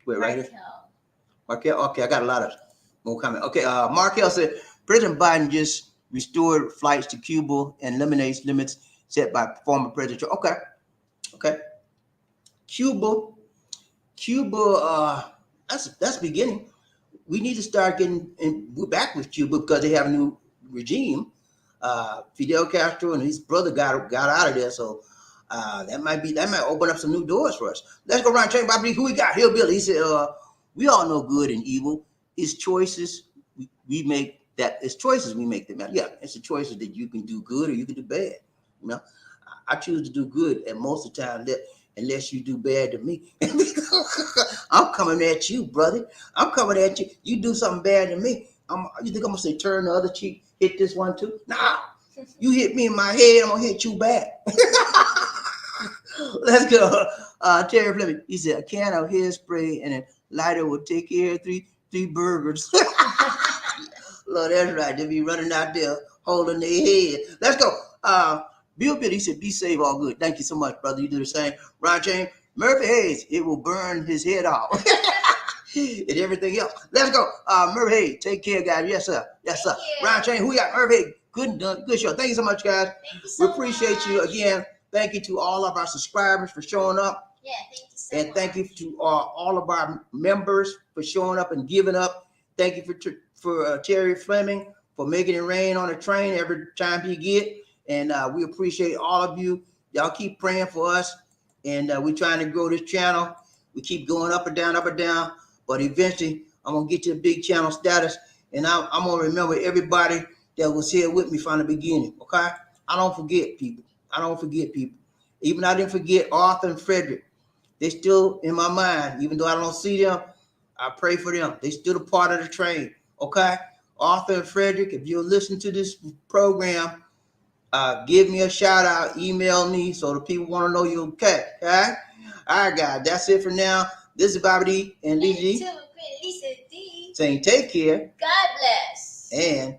S1: Wait, right here. Markel, okay, I got a lot of more comment. Okay, Markel said, President Biden just restored flights to Cuba and eliminates limits set by former President Trump. Okay. Cuba, that's beginning. We need to start we're back with Cuba because they have a new regime. Fidel Castro and his brother got out of there, so that might open up some new doors for us. Let's go around and check about who we got. Hillbilly, he said, we all know good and evil. It's choices we make that. It's choices we make that matter. Yeah, it's the choices that you can do good or you can do bad. You know, I choose to do good, and most of the time unless you do bad to me. I'm coming at you, brother. I'm coming at you. You do something bad to me. You think I'm gonna say turn the other cheek, hit this one too? Nah. You hit me in my head, I'm gonna hit you back. Let's go. Terry Fleming, he said a can of hairspray and a lighter will take care of three burgers. Lord, that's right. They be running out there holding their head. Let's go. Bill Pitt, he said, be safe, all good. Thank you so much, brother. You do the same. Ron James, Murphy Hayes, it will burn his head off. And everything else. Let's go. Murphy Hayes, take care, guys. Yes, sir. Yes, sir. Ron James, who we got? Murphy Hayes. Good show. Thank you so much, guys.
S2: Thank you so
S1: we appreciate
S2: much.
S1: You again. Thank you to all of our subscribers for showing up.
S2: Yeah, thank you so
S1: and
S2: much.
S1: Thank you to all of our members for showing up and giving up. Thank you for Terry Fleming for making it rain on the train every time he get. And we appreciate all of you. Y'all keep praying for us. And we're trying to grow this channel. We keep going up and down, up and down. But eventually, I'm going to get to the big channel status. And I'm going to remember everybody that was here with me from the beginning. Okay? I don't forget people. Even I didn't forget Arthur and Frederick. They're still in my mind. Even though I don't see them, I pray for them. They still a part of the train. Okay? Arthur and Frederick, if you're listening to this program, give me a shout out, email me so the people want to know you're okay. All right, guys, that's it for now. This is BobbieD and Lisa D saying take care.
S2: God bless.
S1: And